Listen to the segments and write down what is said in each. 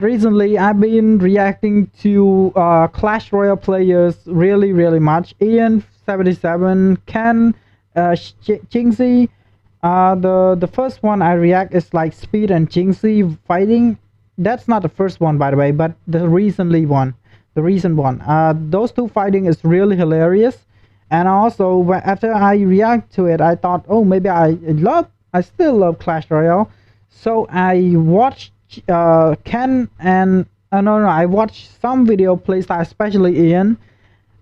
Recently, I've been reacting to Clash Royale players really much. Ian77, Ken, Jinxie. The first one I react is like Speed and Jinxie fighting. That's not the first one, by the way, but the recently one, the recent one. Those two fighting is really hilarious. And also, after I react to it, I thought, oh, maybe I still love Clash Royale. So I watched Ken and no, I watched some video playstyle, especially Ian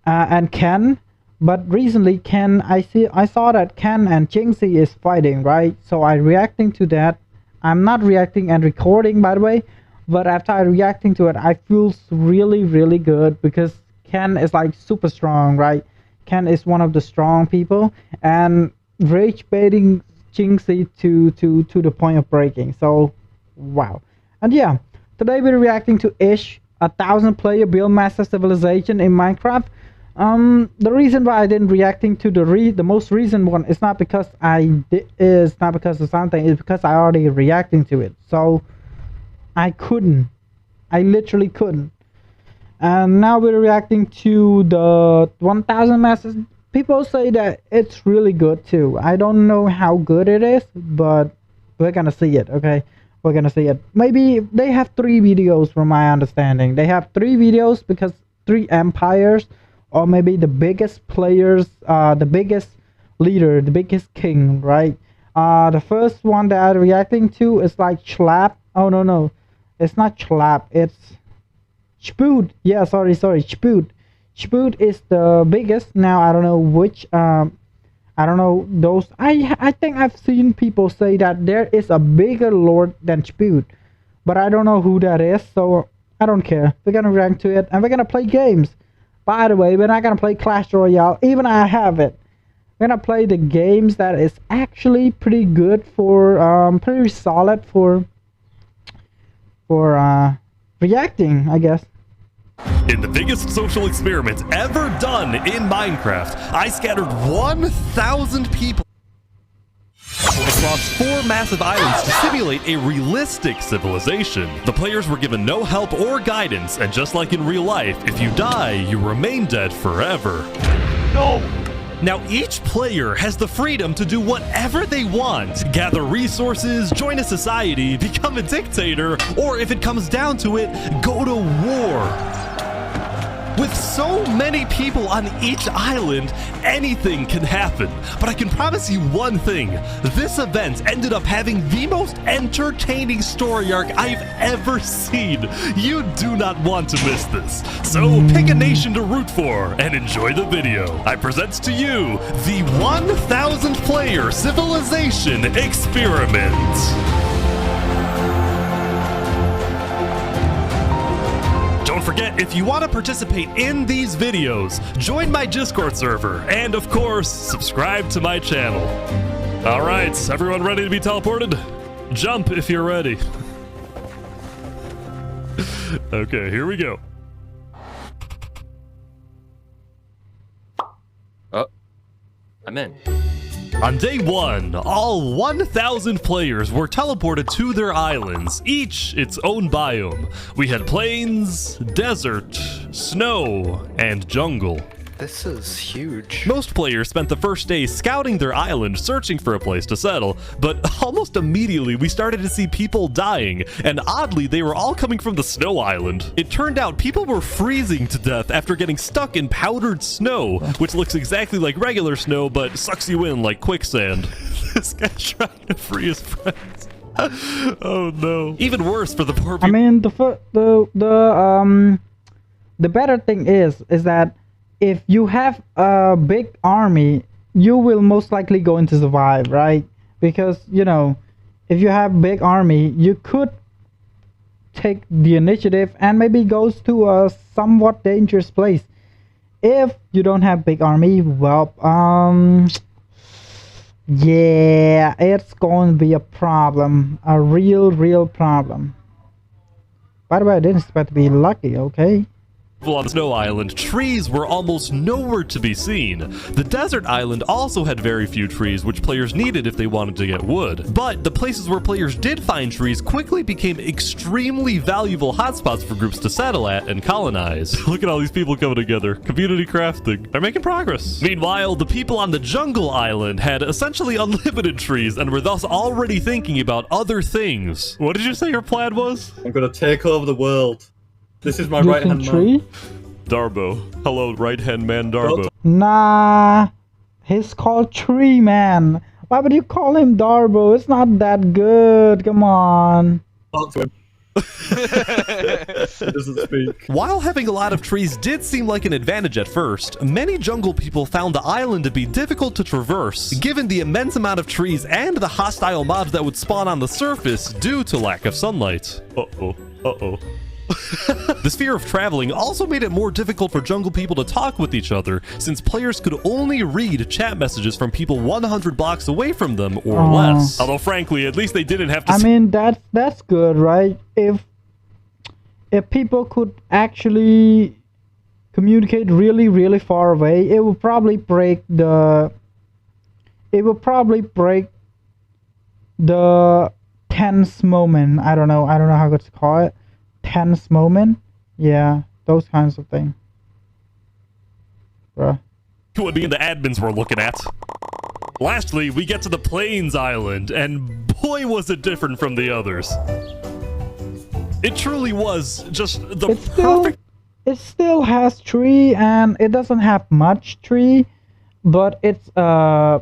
and Ken. But recently, I saw that Ken and Jinxie is fighting, right? So I reacting to that. I'm not reacting and recording, by the way. But after I reacting to it, I feel really good because Ken is like super strong, right? Ken is one of the strong people, and rage baiting Jinxie to the point of breaking. So wow. And yeah, today we're reacting to Ish, 1,000-player Buildmaster Civilization in Minecraft. The reason why I didn't reacting to the most recent one is not because is not because of something, it's because I already reacting to it. So I literally couldn't. And now we're reacting to the 1000 Masters. People say that it's really good too. I don't know how good it is, but we're gonna see it, okay? We're gonna see it. Maybe they have 3 videos from my understanding. They have 3 videos because 3 empires, or maybe the biggest players, the biggest leader, the biggest king, right? The first one that I'm reacting to is like Schlapp. Oh no, it's not Schlapp, it's Spoot. Yeah, sorry, Spoot. Spoot is the biggest. Now I don't know which I don't know those. I think I've seen people say that there is a bigger lord than Spoot, but I don't know who that is, so I don't care. We're gonna rank to it and we're gonna play games. By the way, we're not gonna play Clash Royale, even I have it. We're gonna play the games that is actually pretty good for pretty solid for reacting, I guess. In the biggest social experiment ever done in Minecraft, I scattered 1,000 people across 4 massive islands to simulate a realistic civilization. The players were given no help or guidance, and just like in real life, if you die, you remain dead forever. No! Now, each player has the freedom to do whatever they want, gather resources, join a society, become a dictator, or if it comes down to it, go to war. With so many people on each island, anything can happen. But I can promise you one thing. This event ended up having the most entertaining story arc I've ever seen. You do not want to miss this. So pick a nation to root for and enjoy the video. I present to you the 1,000 player civilization experiment. Don't forget, if you want to participate in these videos, join my Discord server, and of course, subscribe to my channel. Alright, everyone ready to be teleported? Jump if you're ready. Okay, here we go. Oh, I'm in. On day 1, all 1,000 players were teleported to their islands, each its own biome. We had plains, desert, snow, and jungle. This is huge. Most players spent the first day scouting their island, searching for a place to settle, but almost immediately we started to see people dying, and oddly they were all coming from the snow island. It turned out people were freezing to death after getting stuck in powdered snow, which looks exactly like regular snow but sucks you in like quicksand. This guy's trying to free his friends. Oh no. Even worse for the poor people. I mean, the better thing is that if you have a big army, you will most likely going to survive, right? Because, you know, if you have big army, you could take the initiative and maybe goes to a somewhat dangerous place. If you don't have big army, well, yeah, it's going to be a problem, a real problem. By the way, I didn't expect to be lucky, okay? On the snow island, trees were almost nowhere to be seen. The desert island also had very few trees, which players needed if they wanted to get wood. But the places where players did find trees quickly became extremely valuable hotspots for groups to settle at and colonize. Look at all these people coming together. Community crafting. They're making progress. Meanwhile, the people on the jungle island had essentially unlimited trees and were thus already thinking about other things. What did you say your plan was? I'm gonna take over the world. This is my Using right-hand tree? man. Darbo. Hello, right-hand man Darbo. Nah, he's called Tree Man. Why would you call him Darbo? It's not that good. Come on. Talk to him. He doesn't speak. While having a lot of trees did seem like an advantage at first, many jungle people found the island to be difficult to traverse, given the immense amount of trees and the hostile mobs that would spawn on the surface due to lack of sunlight. Uh-oh. Uh-oh. This fear of traveling also made it more difficult for jungle people to talk with each other, since players could only read chat messages from people 100 blocks away from them or less. Although frankly, at least they didn't have to I mean, that's good, right? If people could actually communicate really far away, it would probably break the tense moment. I don't know how to call it. Tense moment, yeah, those kinds of things, bruh. would be the admins we're looking at. Lastly, we get to the Plains Island, and boy was it different from the others. It truly was just the perfect... It still has tree, and it doesn't have much tree, but it's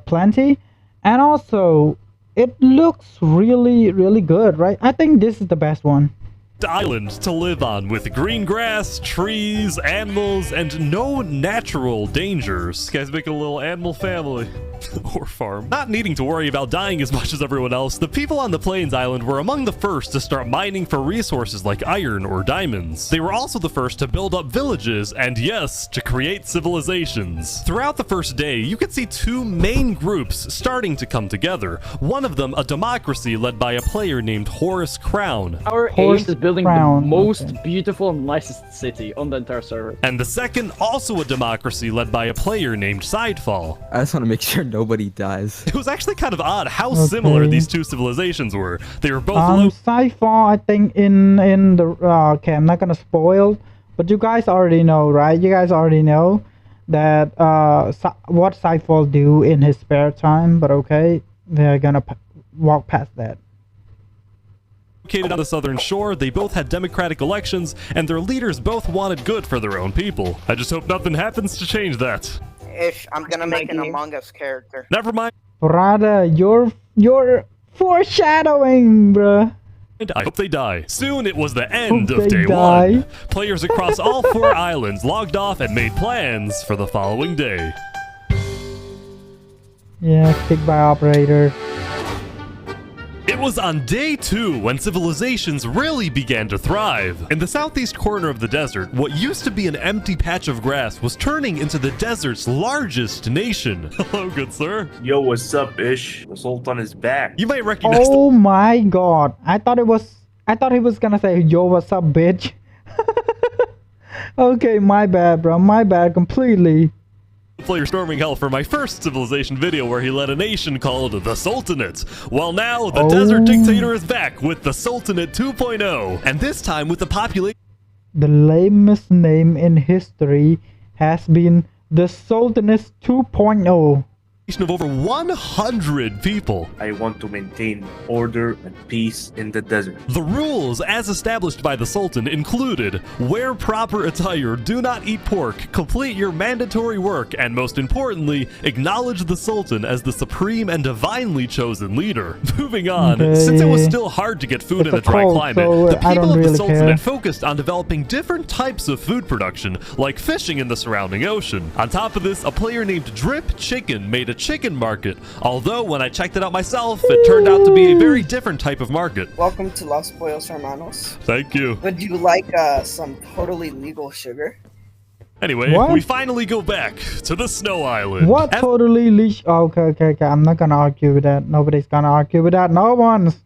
plenty, and also it looks really good, right? I think this is the best one. Island to live on with green grass, trees, animals, and no natural dangers. These guys make a little animal family. Or farm. Not needing to worry about dying as much as everyone else, the people on the Plains Island were among the first to start mining for resources like iron or diamonds. They were also the first to build up villages and, yes, to create civilizations. Throughout the first day, you could see two main groups starting to come together. One of them a democracy led by a player named Horace Crown. Our aim is building the most beautiful and nicest city on the entire server. And the second, also a democracy led by a player named Sidefall. I just want to make sure nobody dies. It was actually kind of odd how similar these two civilizations were. They were both Sidefall, I think in the okay, I'm not gonna spoil, but you guys already know, right? You guys already know that what Sidefall do in his spare time, but okay, they're gonna walk past that. Located on the southern shore, they both had democratic elections, and their leaders both wanted good for their own people. I just hope nothing happens to change that. Ish, I'm gonna make an Among Us character. Never mind. Brother, you're foreshadowing, bruh. I hope they die. Soon it was the end of day one. Players across all 4 islands logged off and made plans for the following day. Yeah, kick by operator. It was on day 2 when civilizations really began to thrive. In the southeast corner of the desert, what used to be an empty patch of grass was turning into the desert's largest nation. Hello, good sir. Yo, what's up, Ish? The Sultan is back. You might recognize Oh my god. I thought he was gonna say, yo, what's up, bitch? Okay, my bad, bro. My bad completely. player storming hell for my first civilization video where he led a nation called the Sultanate. Well, now the desert dictator is back with the Sultanate 2.0, and this time with the population. The lamest name in history has been the Sultanate 2.0. Of over 100 people. I want to maintain order and peace in the desert. The rules, as established by the Sultan, included wear proper attire, do not eat pork, complete your mandatory work, and most importantly, acknowledge the Sultan as the supreme and divinely chosen leader. Moving on, since it was still hard to get food in a dry climate, the people of the Sultanate focused on developing different types of food production, like fishing in the surrounding ocean. On top of this, a player named Drip Chicken made a chicken market, although when I checked it out myself, it turned out to be a very different type of market. Welcome to Los Pollos Hermanos. Thank you. Would you like some totally legal sugar? Anyway, we finally go back to the Snow Island. What totally leash? Okay. I'm not gonna argue with that. Nobody's gonna argue with that. No one's.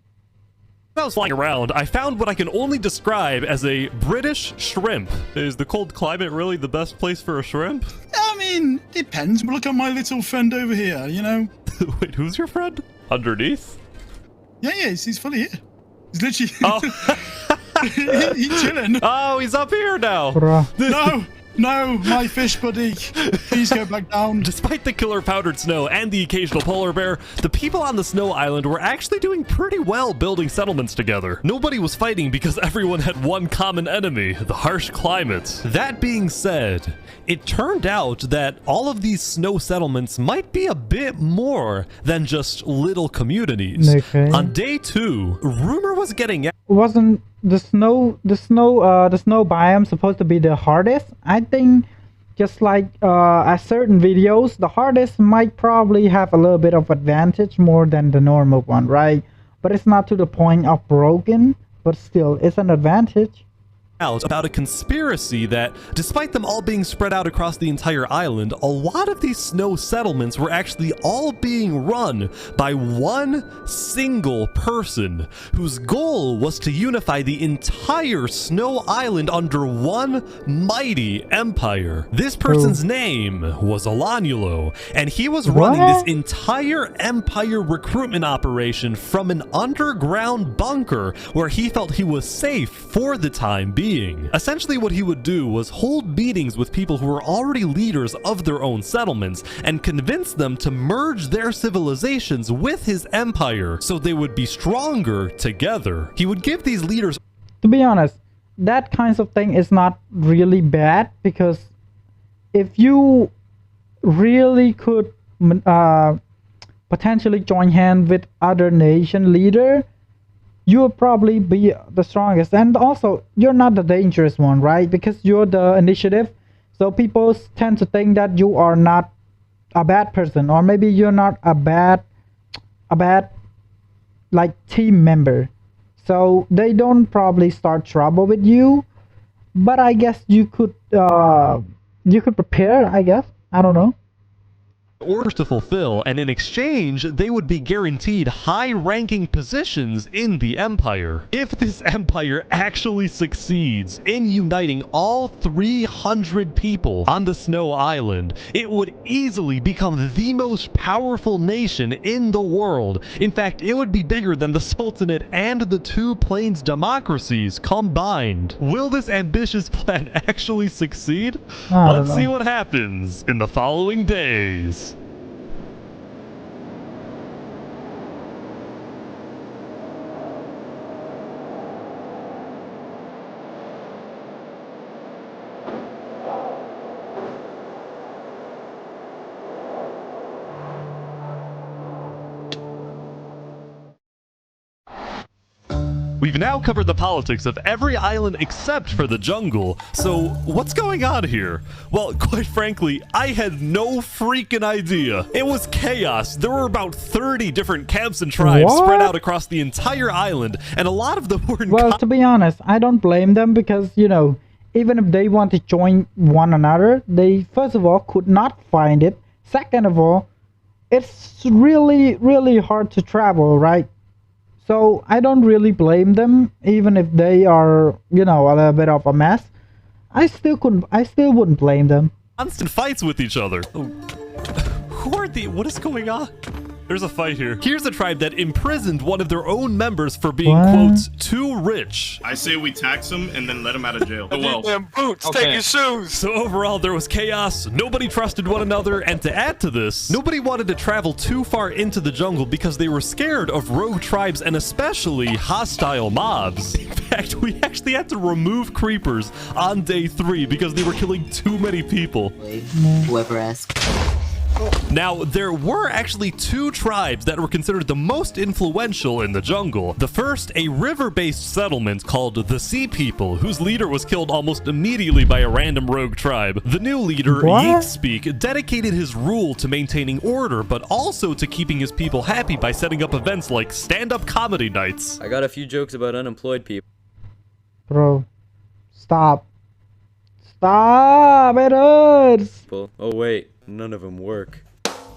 I was flying around, I found what I can only describe as a British shrimp. Is the cold climate really the best place for a shrimp? I mean, depends. Look at my little friend over here, you know? Wait, who's your friend? Underneath? Yeah, he's fully here. He's literally... Oh. he's chilling. Oh, he's up here now. Bruh. No, my fish buddy. Please go back down. Despite the killer powdered snow and the occasional polar bear, the people on the snow island were actually doing pretty well building settlements together. Nobody was fighting because everyone had one common enemy, the harsh climate. That being said, it turned out that all of these snow settlements might be a bit more than just little communities. Okay. On day 2, rumor was getting out. Wasn't the snow biome supposed to be the hardest? I think just like at certain videos, the hardest might probably have a little bit of advantage more than the normal one, right? But it's not to the point of broken, but still it's an advantage. Out about a conspiracy that, despite them all being spread out across the entire island, a lot of these snow settlements were actually all being run by one single person whose goal was to unify the entire snow island under one mighty empire. This person's name was Alanulo, and he was running this entire empire recruitment operation from an underground bunker where he felt he was safe for the time being. Essentially what he would do was hold meetings with people who were already leaders of their own settlements and convince them to merge their civilizations with his empire so they would be stronger together. He would give these leaders... To be honest, that kind of thing is not really bad, because if you really could potentially join hands with other nation leader, you will probably be the strongest, and also you're not the dangerous one, right? Because you're the initiative, so people tend to think that you are not a bad person, or maybe you're not a bad like team member, so they don't probably start trouble with you. But I guess you could prepare, I guess. I don't know. Orders to fulfill, and in exchange they would be guaranteed high-ranking positions in the empire. If this empire actually succeeds in uniting all 300 people on the Snow Island, it would easily become the most powerful nation in the world. In fact, it would be bigger than the Sultanate and the Two Plains democracies combined. Will this ambitious plan actually succeed? Let's see what happens in the following days. We've now covered the politics of every island except for the jungle, so what's going on here? Well, quite frankly, I had no freaking idea. It was chaos. There were about 30 different camps and tribes spread out across the entire island, and a lot of them were in... Well, to be honest, I don't blame them, because, you know, even if they want to join one another, they, first of all, could not find it. Second of all, it's really, really hard to travel, right? So I don't really blame them, even if they are, you know, a little bit of a mess. I still wouldn't blame them. Constant fights with each other. Oh. Who are the... What is going on? There's a fight here. Here's a tribe that imprisoned one of their own members for being, quote, too rich. I say we tax him and then let him out of jail. Well, them boots, take your shoes. So overall, there was chaos, nobody trusted one another, and to add to this, nobody wanted to travel too far into the jungle because they were scared of rogue tribes and especially hostile mobs. In fact, we actually had to remove creepers on day 3 because they were killing too many people. Whoever asked. Now, there were actually 2 tribes that were considered the most influential in the jungle. The first, a river-based settlement called the Sea People, whose leader was killed almost immediately by a random rogue tribe. The new leader, Yeatspeak, dedicated his rule to maintaining order, but also to keeping his people happy by setting up events like stand-up comedy nights. I got a few jokes about unemployed people. Bro, stop. Stop, it hurts. Oh wait, none of them work.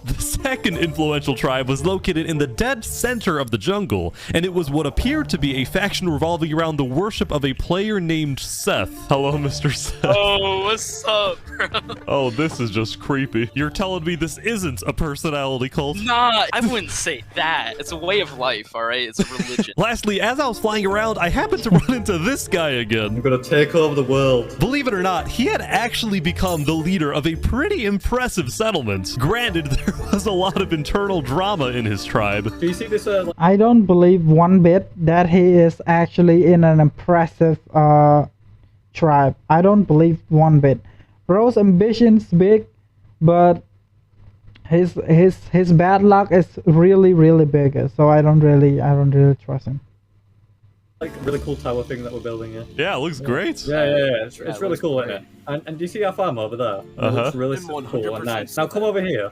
The second influential tribe was located in the dead center of the jungle, and it was what appeared to be a faction revolving around the worship of a player named Seth. Hello, Mr. Seth. Oh, what's up, bro? Oh, this is just creepy. You're telling me this isn't a personality cult? Nah, I wouldn't say that. It's a way of life, alright? It's a religion. Lastly, as I was flying around, I happened to run into this guy again. I'm gonna take over the world. Believe it or not, he had actually become the leader of a pretty impressive settlement. Granted, there was a lot of internal drama in his tribe. Do you see this? I don't believe one bit that he is actually in an impressive tribe. I don't believe one bit. Bro's ambition's big, but his bad luck is really bigger. So I don't really trust him. Like really cool tower thing that we're building here. Yeah, it looks great. Yeah. It's really cool, isn't it? And do you see our farm over there? It looks really cool and nice. Now come over here.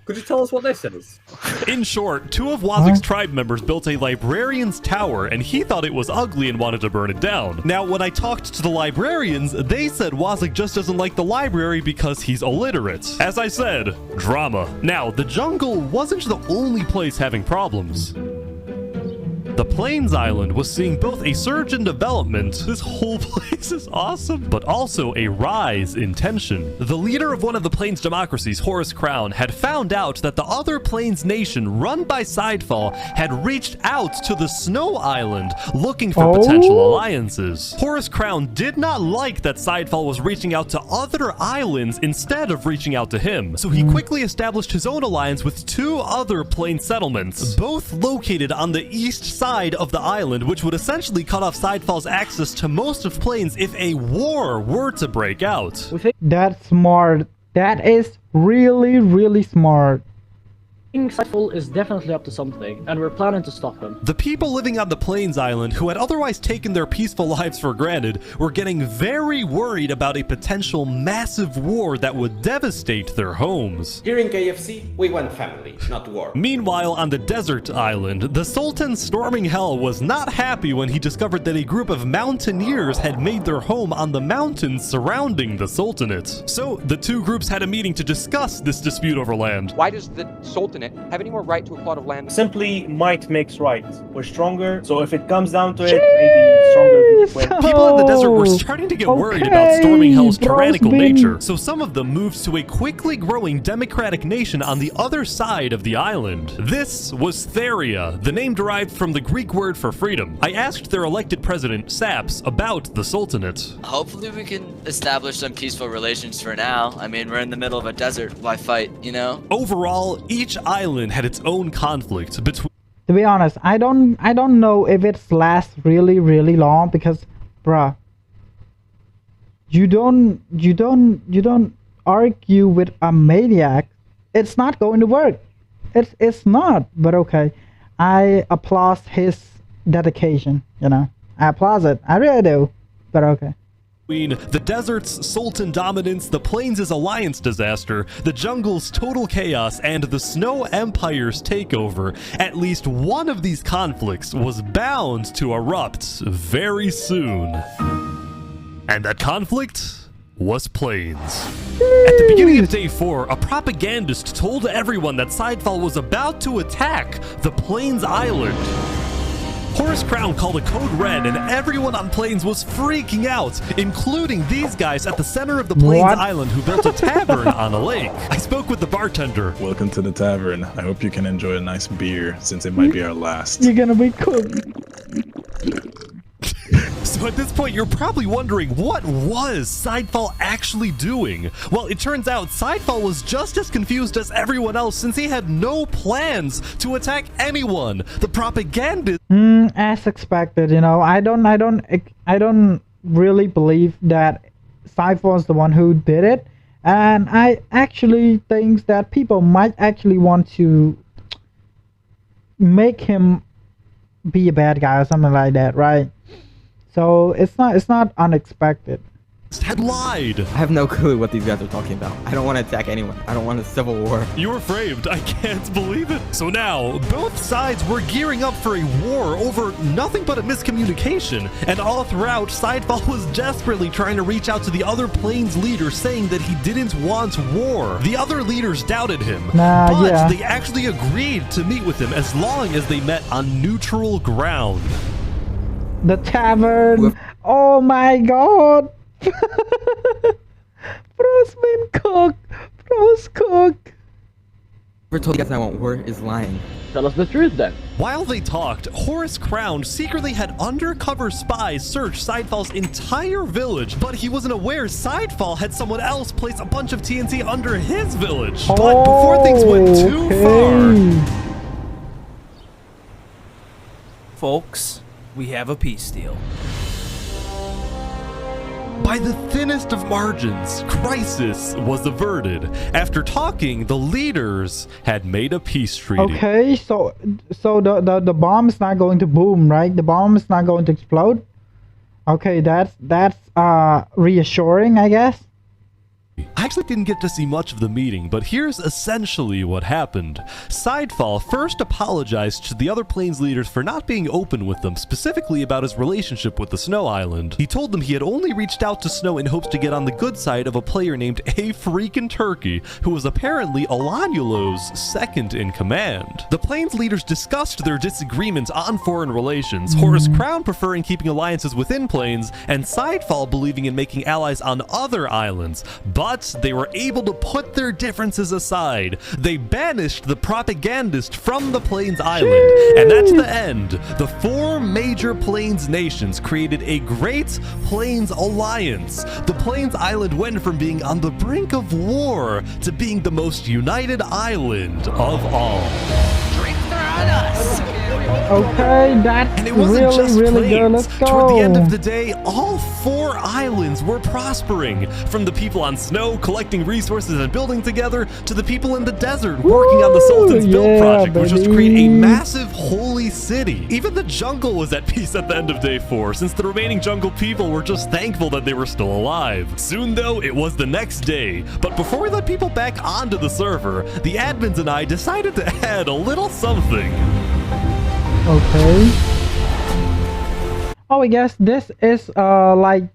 Could you tell us what this is? In short, two of Wazik's tribe members built a librarian's tower, and he thought it was ugly and wanted to burn it down. Now, when I talked to the librarians, they said Wazik just doesn't like the library because he's illiterate. As I said, drama. Now, the jungle wasn't the only place having problems. The Plains Island was seeing both a surge in development, this whole place is awesome, but also a rise in tension. The leader of one of the Plains democracies, Horus Crown, had found out that the other Plains nation run by Sidefall had reached out to the Snow Island looking for potential alliances. Horus Crown did not like that Sidefall was reaching out to other islands instead of reaching out to him, so he quickly established his own alliance with two other Plains settlements, both located on the east side of the island, which would essentially cut off Sidefall's access to most of Plains if a war were to break out. That's smart. That is really smart. Sidefall is definitely up to something, and we're planning to stop him. The people living on the Plains Island, who had otherwise taken their peaceful lives for granted, were getting very worried about a potential massive war that would devastate their homes. Here in KFC, we want family, not war. Meanwhile, on the desert island, the Sultan storming hell was not happy when he discovered that a group of mountaineers had made their home on the mountains surrounding the Sultanate. So, the two groups had a meeting to discuss this dispute over land. Why does the Sultanate have any more right to a plot of land? Simply, might makes right. We're stronger, so if it comes down to it, maybe stronger win. People in the desert were starting to get worried about Storming Hell's tyrannical nature, so some of them moved to a quickly growing democratic nation on the other side of the island. This was Theria, the name derived from the Greek word for freedom. I asked their elected president, Saps, about the Sultanate. Hopefully we can establish some peaceful relations for now. I mean, we're in the middle of a desert. Why fight, you know? Overall, each island had its own conflict between... To be honest, I don't know if it lasts really long, because bruh, you don't argue with a maniac. It's not going to work. It's not. But okay, I applaud his dedication, you know. I applaud it. I really do. But okay. Between the desert's Sultan dominance, the plains' alliance disaster, the jungle's total chaos, and the Snow Empire's takeover, at least one of these conflicts was bound to erupt very soon. And that conflict was Plains. At the beginning of Day 4, a propagandist told everyone that Sidefall was about to attack the Plains Island. Horus Crown called a code red, and everyone on Plains was freaking out, including these guys at the center of the Plains Island who built a tavern on a lake. I spoke with the bartender. Welcome to the tavern. I hope you can enjoy a nice beer, since it might be our last. You're gonna be cooked. So at this point, you're probably wondering, what was Sidefall actually doing? Well, it turns out Sidefall was just as confused as everyone else, since he had no plans to attack anyone. The propagandist... As expected, you know, I don't really believe that Sidefall is the one who did it, and I actually think that people might actually want to make him be a bad guy or something like that, right? So it's not unexpected. had lied. I have no clue what these guys are talking about. I don't want to attack anyone. I don't want a civil war. You were framed. I can't believe it. So now, both sides were gearing up for a war over nothing but a miscommunication. And all throughout, Sidefall was desperately trying to reach out to the other Plains leader, saying that he didn't want war. The other leaders doubted him, but they actually agreed to meet with him as long as they met on neutral ground. The tavern. Oh my god. Bro's been cooked. Bro's cooked. Whoever told you guys I want war is lying. Tell us the truth then. While they talked, Horus Crown secretly had undercover spies search Sidefall's entire village, but he wasn't aware Sidefall had someone else place a bunch of TNT under his village. But before things went too far... Folks, we have a peace deal. By the thinnest of margins, crisis was averted. After talking, the leaders had made a peace treaty. Okay, so the bomb is not going to boom, right? The bomb is not going to explode. Okay, that's reassuring, I guess. I actually didn't get to see much of the meeting, but here's essentially what happened. Sidefall first apologized to the other Plains leaders for not being open with them, specifically about his relationship with the Snow Island. He told them he had only reached out to Snow in hopes to get on the good side of a player named A Freakin' Turkey, who was apparently Olanulo's second in command. The Plains leaders discussed their disagreements on foreign relations, Horus Crown preferring keeping alliances within Plains, and Sidefall believing in making allies on other islands. But they were able to put their differences aside. They banished the propagandist from the Plains Island, and that's the end. The four major Plains nations created a great Plains alliance. The Plains Island went from being on the brink of war to being the most united island of all. Drinks are on us. Okay, that's and it wasn't really, just really good. Plains. Let's go. Toward the end of the day, all four islands were prospering. From the people on Snow collecting resources and building together, to the people in the desert working on the Sultan's Build project, which was to create a massive holy city. Even the jungle was at peace at the end of day 4, since the remaining jungle people were just thankful that they were still alive. Soon though, it was the next day. But before we let people back onto the server, the admins and I decided to add a little something. Okay. Oh, I guess this is like,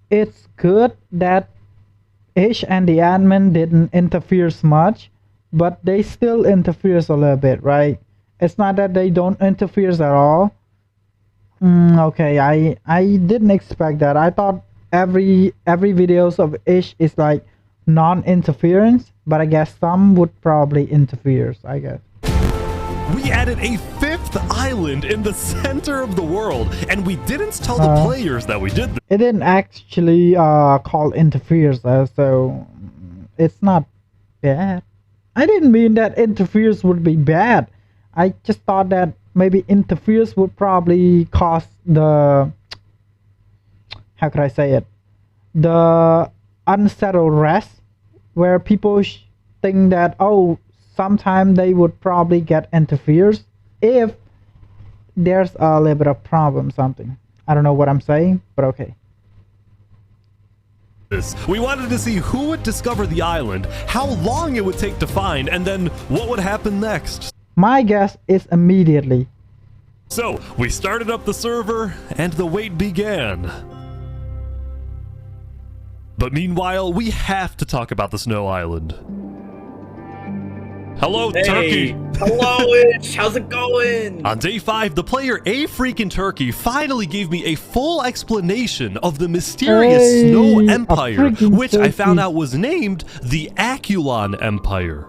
it's good that Ish and the admin didn't interfere much, but they still interfere a little bit, right? It's not that they don't interfere at all. Okay, I didn't expect that. I thought every videos of Ish is like non-interference, but I guess some would probably interfere, I guess. We added a 5th island in the center of the world, and we didn't tell the players that we did this. It didn't actually call interferes, so it's not bad. I didn't mean that interferes would be bad. I just thought that maybe interferes would probably cause the, how could I say it, the unsettled rest, where people think that, oh, sometime they would probably get interferes if there's a little bit of problem, something. I don't know what I'm saying, but okay. We wanted to see who would discover the island, how long it would take to find, and then what would happen next. My guess is immediately. So we started up the server and the wait began. But meanwhile, we have to talk about the Snow Island. Hello, Turkey! Hello, Ish! How's it going? On day 5, the player A Freakin' Turkey finally gave me a full explanation of the mysterious Snow Empire, which I found out was named the Aculon Empire.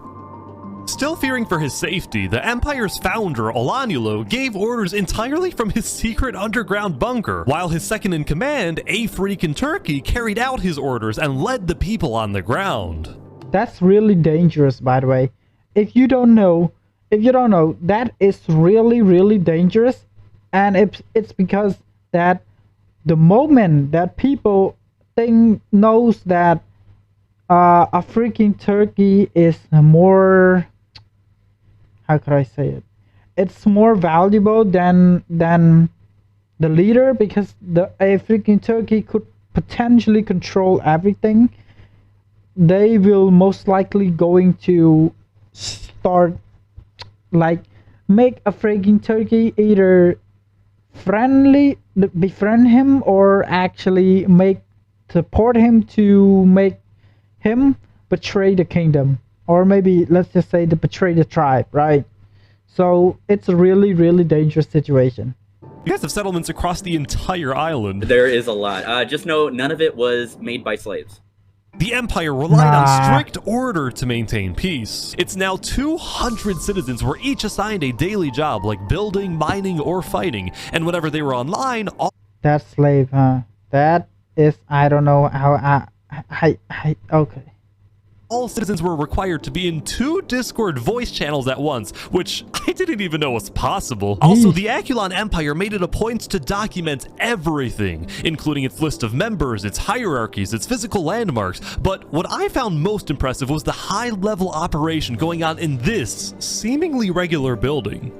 Still fearing for his safety, the Empire's founder, Olanulo, gave orders entirely from his secret underground bunker, while his second in command, A Freakin' Turkey, carried out his orders and led the people on the ground. That's really dangerous, by the way. If you don't know, that is really, really dangerous. And it's because that the moment that people knows that a freaking Turkey is more, how could I say it? It's more valuable than the leader, because a freaking Turkey could potentially control everything, they will most likely going to start like make a freaking Turkey either befriend him or actually support him to make him betray the kingdom, or maybe let's just say to betray the tribe, right? So it's a really, really dangerous situation. You guys have settlements across the entire island. There is a lot. Just know none of it was made by slaves. The Empire relied on strict order to maintain peace. It's now 200 citizens were each assigned a daily job like building, mining, or fighting, and whenever they were online, all— That's slave, huh? That is, I don't know how okay. All citizens were required to be in 2 Discord voice channels at once, which I didn't even know was possible. Also, the Aculon Empire made it a point to document everything, including its list of members, its hierarchies, its physical landmarks. But what I found most impressive was the high-level operation going on in this seemingly regular building.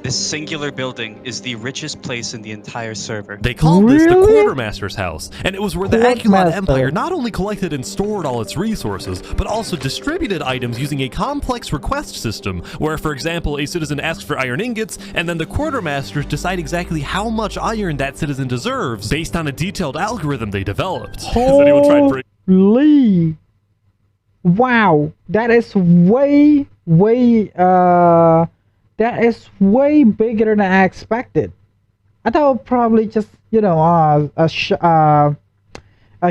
This singular building is the richest place in the entire server. They called this the Quartermaster's house, and it was where the Aculon Empire not only collected and stored all its resources, but also distributed items using a complex request system, where, for example, a citizen asks for iron ingots, and then the Quartermasters decide exactly how much iron that citizen deserves, based on a detailed algorithm they developed. Has anyone tried Holy! Wow, that is way, that is way bigger than I expected. I thought it would probably just, you know, a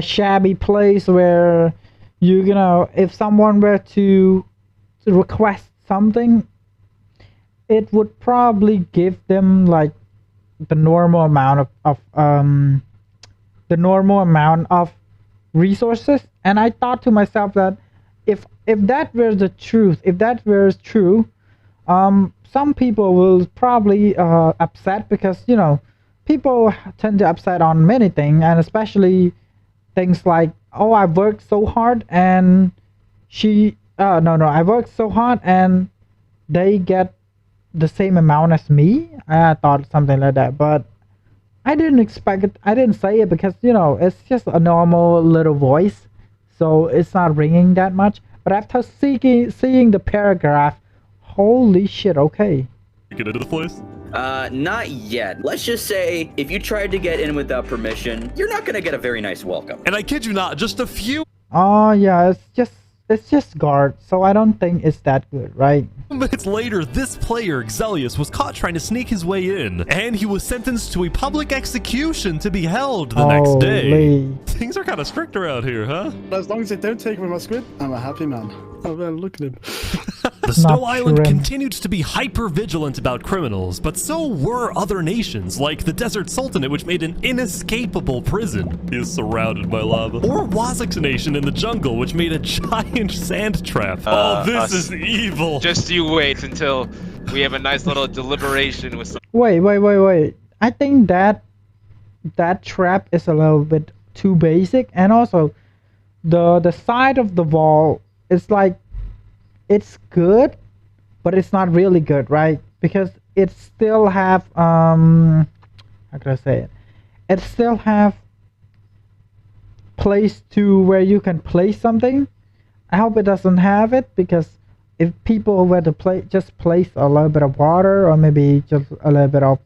shabby place where you know, if someone were to request something, it would probably give them like the normal amount of resources. And I thought to myself that if that were the truth, if that were true, some people will probably upset, because, you know, people tend to upset on many things, and especially things like, oh, I worked so hard and I worked so hard and they get the same amount as me. I thought something like that, but I didn't expect it. I didn't say it because, you know, it's just a normal little voice, so it's not ringing that much. But after seeing the paragraph, holy shit, okay. Get into the place? Not yet. Let's just say, if you tried to get in without permission, you're not gonna get a very nice welcome. And I kid you not, just a few— Oh yeah, it's just guard, so I don't think it's that good, right? minutes later, this player, Xelius, was caught trying to sneak his way in, and he was sentenced to a public execution to be held the next day. Things are kind of strict around here, huh? As long as they don't take away my squid, I'm a happy man. Oh man, look at him. The Snow Island continued to be hyper-vigilant about criminals, but so were other nations, like the Desert Sultanate, which made an inescapable prison. He is surrounded by lava. Or Wazak's nation in the jungle, which made a giant sand trap. Oh, this is evil. Just you wait until we have a nice little deliberation with some— Wait. I think that trap is a little bit too basic, and also the side of the wall is like, it's good, but it's not really good, right? Because it still have how can I say it? It still have place to where you can place something. I hope it doesn't have it, because if people were to just place a little bit of water or maybe just a little bit of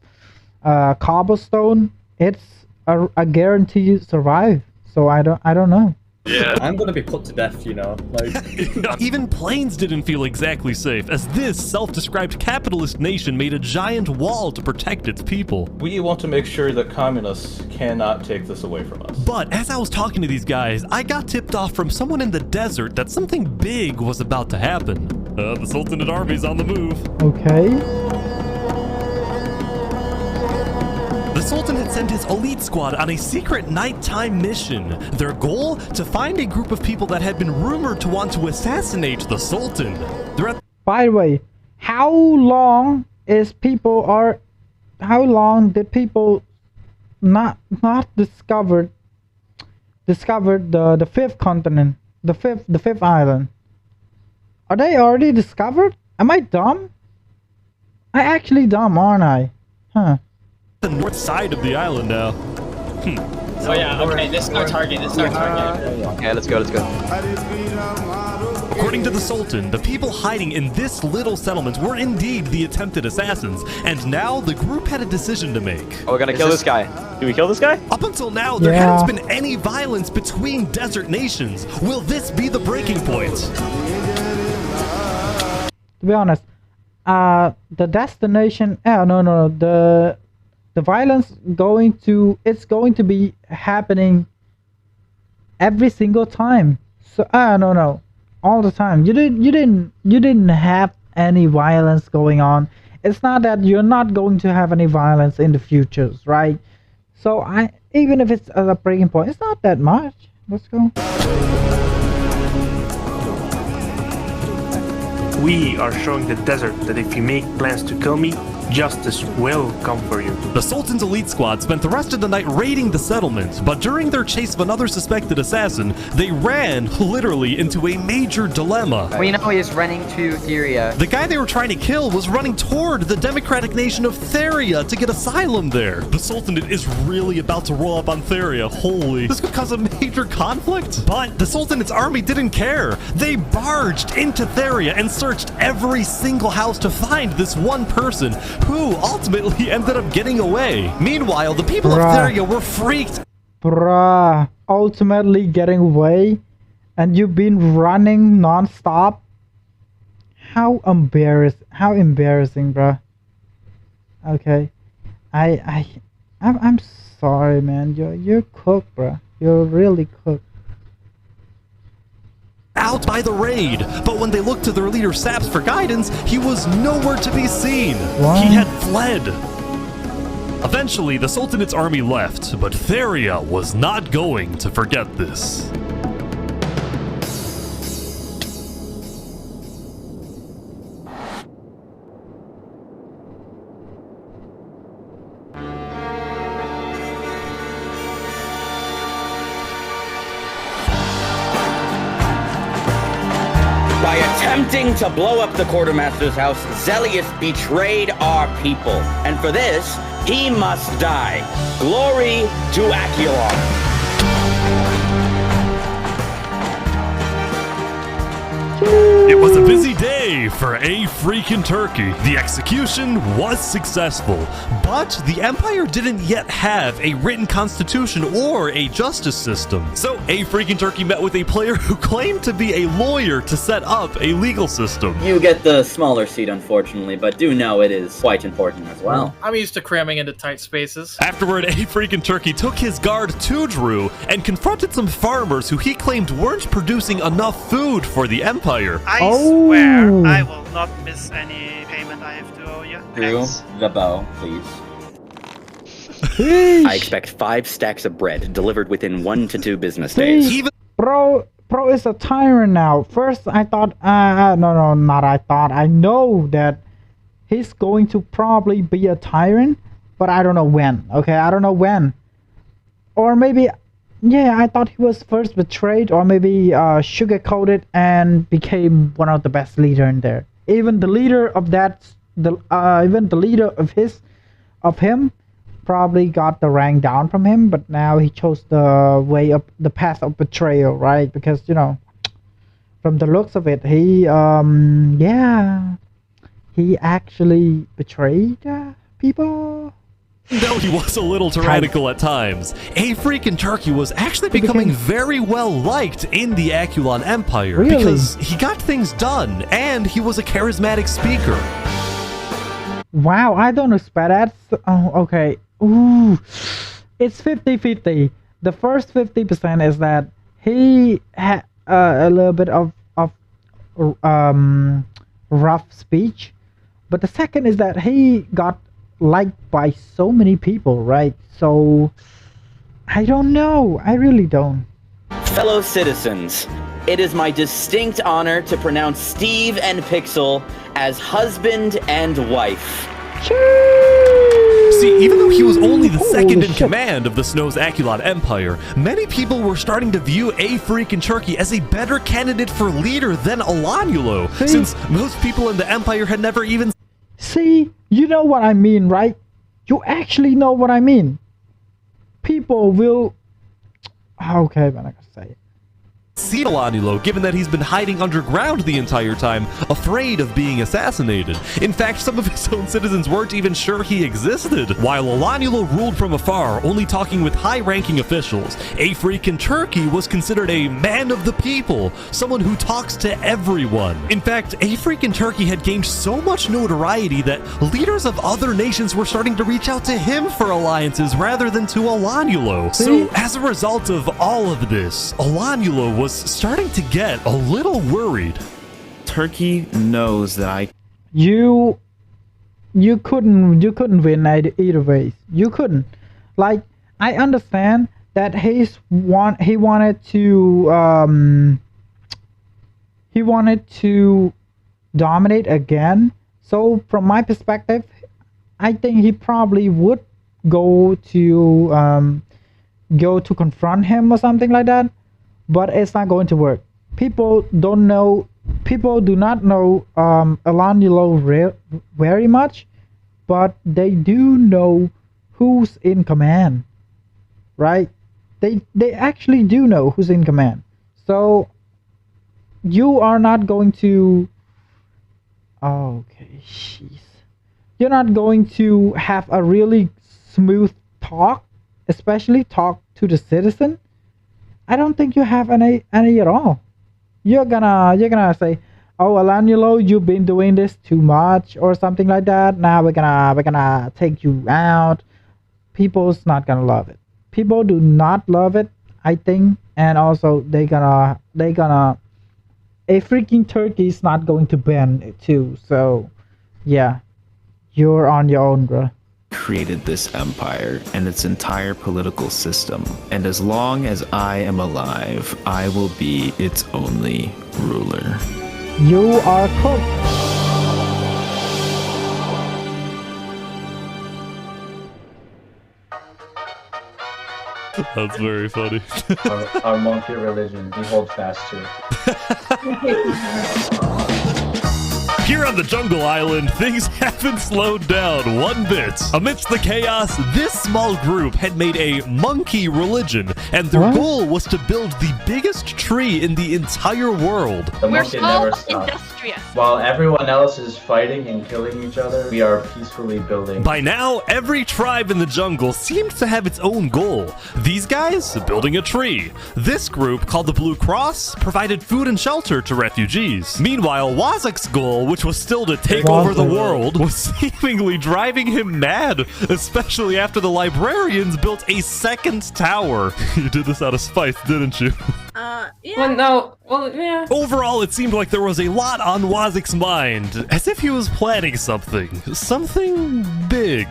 cobblestone, it's a guarantee you survive. So I don't know. Yeah, I'm gonna be put to death, you know, like... Even planes didn't feel exactly safe, as this self-described capitalist nation made a giant wall to protect its people. We want to make sure that communists cannot take this away from us. But as I was talking to these guys, I got tipped off from someone in the desert that something big was about to happen. The Sultanate army's on the move. Okay. The Sultan had sent his elite squad on a secret nighttime mission. Their goal? To find a group of people that had been rumored to want to assassinate the Sultan. By the way, how long did people not discover the fifth continent, the fifth island? Are they already discovered? Am I dumb? I actually dumb, aren't I? Huh. The north side of the island now. Oh yeah, okay, this is our target, Okay, let's go. According to the Sultan, the people hiding in this little settlement were indeed the attempted assassins, and now the group had a decision to make. Oh, we're gonna kill this guy. Do we kill this guy? Up until now, there hadn't been any violence between desert nations. Will this be the breaking point? To be honest, the destination, the violence it's going to be happening every single time. So no, all the time. You didn't have any violence going on. It's not that you're not going to have any violence in the futures, right? So even if it's a breaking point, it's not that much. Let's go. We are showing the desert that if you make plans to kill me, justice will come for you. The Sultan's elite squad spent the rest of the night raiding the settlement, but during their chase of another suspected assassin, they ran literally into a major dilemma. We know he's running to Theria. The guy they were trying to kill was running toward the democratic nation of Theria to get asylum there. The Sultanate is really about to roll up on Theria. Holy, this could cause a major conflict. But the Sultanate's army didn't care. They barged into Theria and searched every single house to find this one person who ultimately ended up getting away. Meanwhile, the people of Theria were freaked. Ultimately getting away? And you've been running non-stop? How embarrassing, bruh. Okay. I'm sorry, man. You're cooked, bruh. You're really cooked. Out by the raid, but when they looked to their leader Saps for guidance, he was nowhere to be seen. What? He had fled. Eventually, the Sultanate's army left, but Theria was not going to forget this. By attempting to blow up the quartermaster's house, Zelius betrayed our people. And for this, he must die. Glory to Aculon. It was a busy day for A Freakin' Turkey. The execution was successful, but the Empire didn't yet have a written constitution or a justice system. So A Freakin' Turkey met with a player who claimed to be a lawyer to set up a legal system. You get the smaller seat, unfortunately, but do know it is quite important as well. I'm used to cramming into tight spaces. Afterward, A Freakin' Turkey took his guard to Drew and confronted some farmers who he claimed weren't producing enough food for the Empire. I swear I will not miss any payment I have to owe you. Drew, the bow, please. I expect 5 stacks of bread delivered within 1 to 2 business days. Bro is a tyrant now. First, I thought, I know that he's going to probably be a tyrant, but I don't know when. Okay, I don't know when. Or maybe, yeah, I thought he was first betrayed, or maybe sugar-coated and became one of the best leader in there. Even the leader of that, even the leader of him, probably got the rank down from him, but now he chose the way up, the path of betrayal, right? Because, you know, from the looks of it, he actually betrayed people. Though he was a little tyrannical at times, A Freakin' Turkey was actually becoming very well liked in the Aculon Empire because he got things done and he was a charismatic speaker. Wow, I don't expect that. Oh, okay. Ooh, it's 50-50. The first 50% is that he had a little bit of rough speech, but the second is that he got liked by so many people, right? So I don't know. I really don't. Fellow citizens, it is my distinct honor to pronounce Steve and Pixel as husband and wife. See, even though he was only the second in command of the Snow's Aculon Empire, many people were starting to view A Freakin' Turkey as a better candidate for leader than Alanulo, since most people in the Empire had never even... See, you know what I mean, right? You actually know what I mean. People will Okay, but I can say it. Seen Alanyulo, given that he's been hiding underground the entire time, afraid of being assassinated. In fact, some of his own citizens weren't even sure he existed. While Alanyulo ruled from afar, only talking with high-ranking officials, African Turkey was considered a man of the people, someone who talks to everyone. In fact, African Turkey had gained so much notoriety that leaders of other nations were starting to reach out to him for alliances rather than to Alanyulo. So, as a result of all of this, Alanyulo was starting to get a little worried. Turkey knows that you couldn't win either ways. You couldn't. Like, I understand that he wanted to dominate again. So from my perspective, I think he probably would go to confront him or something like that. But it's not going to work. People do not know Alanyulo very much, but they do know who's in command, right? They actually do know who's in command. So you are not going to, okay, jeez. You're not going to have a really smooth talk, especially talk to the citizen. I don't think you have any at all. You're gonna say, "Oh, Alanyulo, you've been doing this too much," or something like that. Now we're gonna take you out. People's not gonna love it. People do not love it, I think, and also they gonna a freaking Turkey's not going to bend it too. So, yeah, you're on your own, bro. created this empire and its entire political system, and as long as I am alive, I will be its only ruler. You are cooked. That's very funny. our monkey religion, we hold fast to. Here on the Jungle Island, things haven't slowed down one bit. Amidst the chaos, this small group had made a monkey religion, and their goal was to build the biggest tree in the entire world. The monkey never stops. While everyone else is fighting and killing each other, we are peacefully building. By now, every tribe in the jungle seemed to have its own goal. These guys, building a tree. This group, called the Blue Cross, provided food and shelter to refugees. Meanwhile, Wazak's goal, which was still to take over the world, was seemingly driving him mad, especially after the librarians built a second tower. You did this out of spite, didn't you? Yeah. Well, no. Well, yeah. Overall, it seemed like there was a lot on Wazak's mind, as if he was planning something. Something big.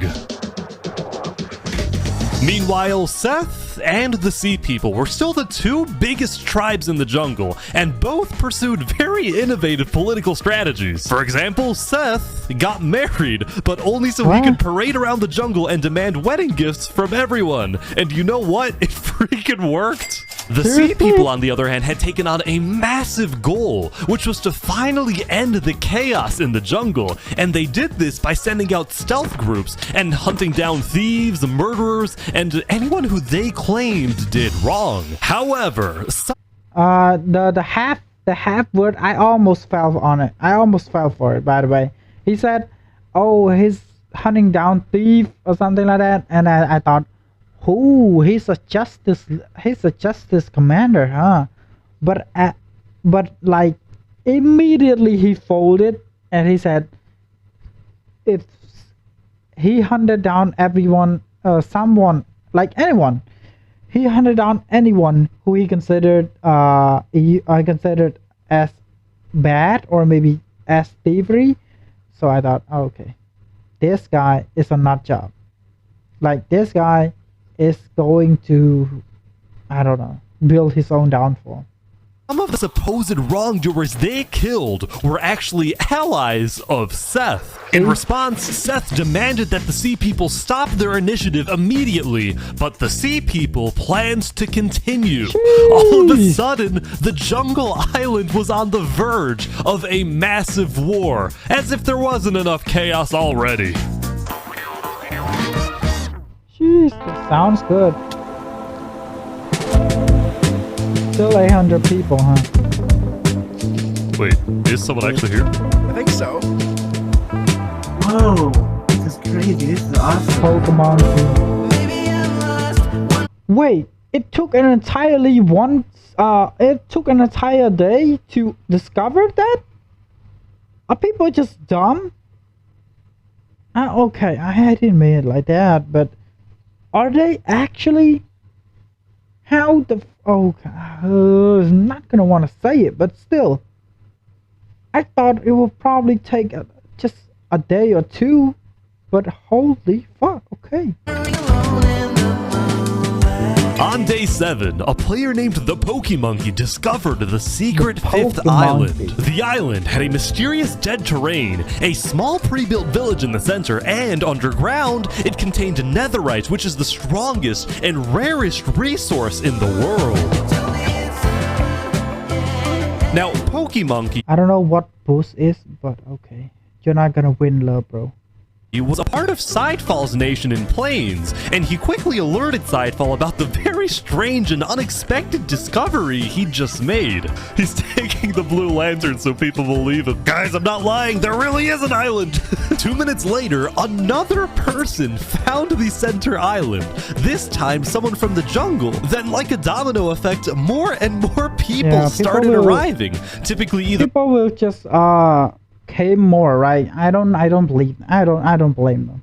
Meanwhile, Seth and the Sea People were still the two biggest tribes in the jungle, and both pursued very innovative political strategies. For example, Seth got married, but only so he could parade around the jungle and demand wedding gifts from everyone. And you know what? It freaking worked. The Sea People, on the other hand, had taken on a massive goal, which was to finally end the chaos in the jungle, and they did this by sending out stealth groups and hunting down thieves, murderers, and anyone who they claimed did wrong. However, the half word, I almost fell on it. I almost fell for it, by the way. He said, "Oh, he's hunting down thief" or something like that, and I thought, "Oh, he's a justice commander, huh?" But like immediately he folded and he said, "If he hunted down everyone, someone, like anyone, he hunted down anyone who he considered as bad or maybe as thievery." So I thought, oh, okay, this guy is a nut job. Like, this guy is going to, I don't know, build his own downfall. Some of the supposed wrongdoers they killed were actually allies of Seth. In response, Seth demanded that the Sea People stop their initiative immediately, but the Sea People planned to continue. All of a sudden, the Jungle Island was on the verge of a massive war, as if there wasn't enough chaos already. Jeez, that sounds good. Still 800 people, huh? Wait, is someone actually here? I think so. Whoa, this is crazy. This is awesome. Pokemon. Wait, it took an entirely it took an entire day to discover that? Are people just dumb? Okay, I didn't mean it like that, but are they actually? How the? Okay, I'm not gonna want to say it, but still, I thought it would probably take just a day or two, but holy fuck! Okay. On day 7, a player named the Pokemonkey discovered the secret fifth island. The island had a mysterious dead terrain, a small pre-built village in the center, and underground, it contained netherite, which is the strongest and rarest resource in the world. Now, Pokemonkey... I don't know what boost is, but okay. You're not gonna win, love, bro. He was a part of Sidefall's nation in Plains, and he quickly alerted Sidefall about the very strange and unexpected discovery he'd just made. He's taking the Blue Lantern so people believe him. Guys, I'm not lying, there really is an island! 2 minutes later, another person found the center island. This time, someone from the jungle. Then, like a domino effect, more and more people started arriving. Typically either... People will just, came more, right? I don't blame them.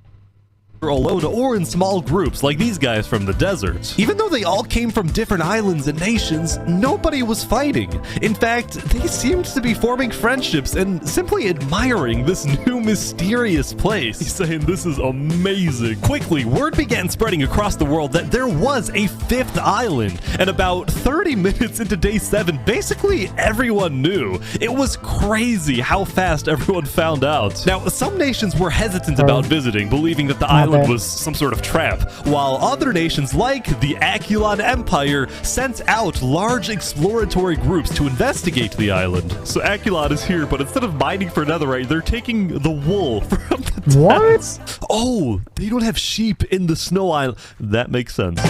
Alone or in small groups like these guys from the desert. Even though they all came from different islands and nations, nobody was fighting. In fact, they seemed to be forming friendships and simply admiring this new mysterious place. He's saying this is amazing. Quickly, word began spreading across the world that there was a fifth island, and about 30 minutes into day 7, basically everyone knew. It was crazy how fast everyone found out. Now, some nations were hesitant about visiting, believing that the island was some sort of trap, while other nations like the Aculon Empire sent out large exploratory groups to investigate the island. So Aculon is here, but instead of mining for netherite, they're taking the wool from the tents. Oh, they don't have sheep in the Snow Island. That makes sense.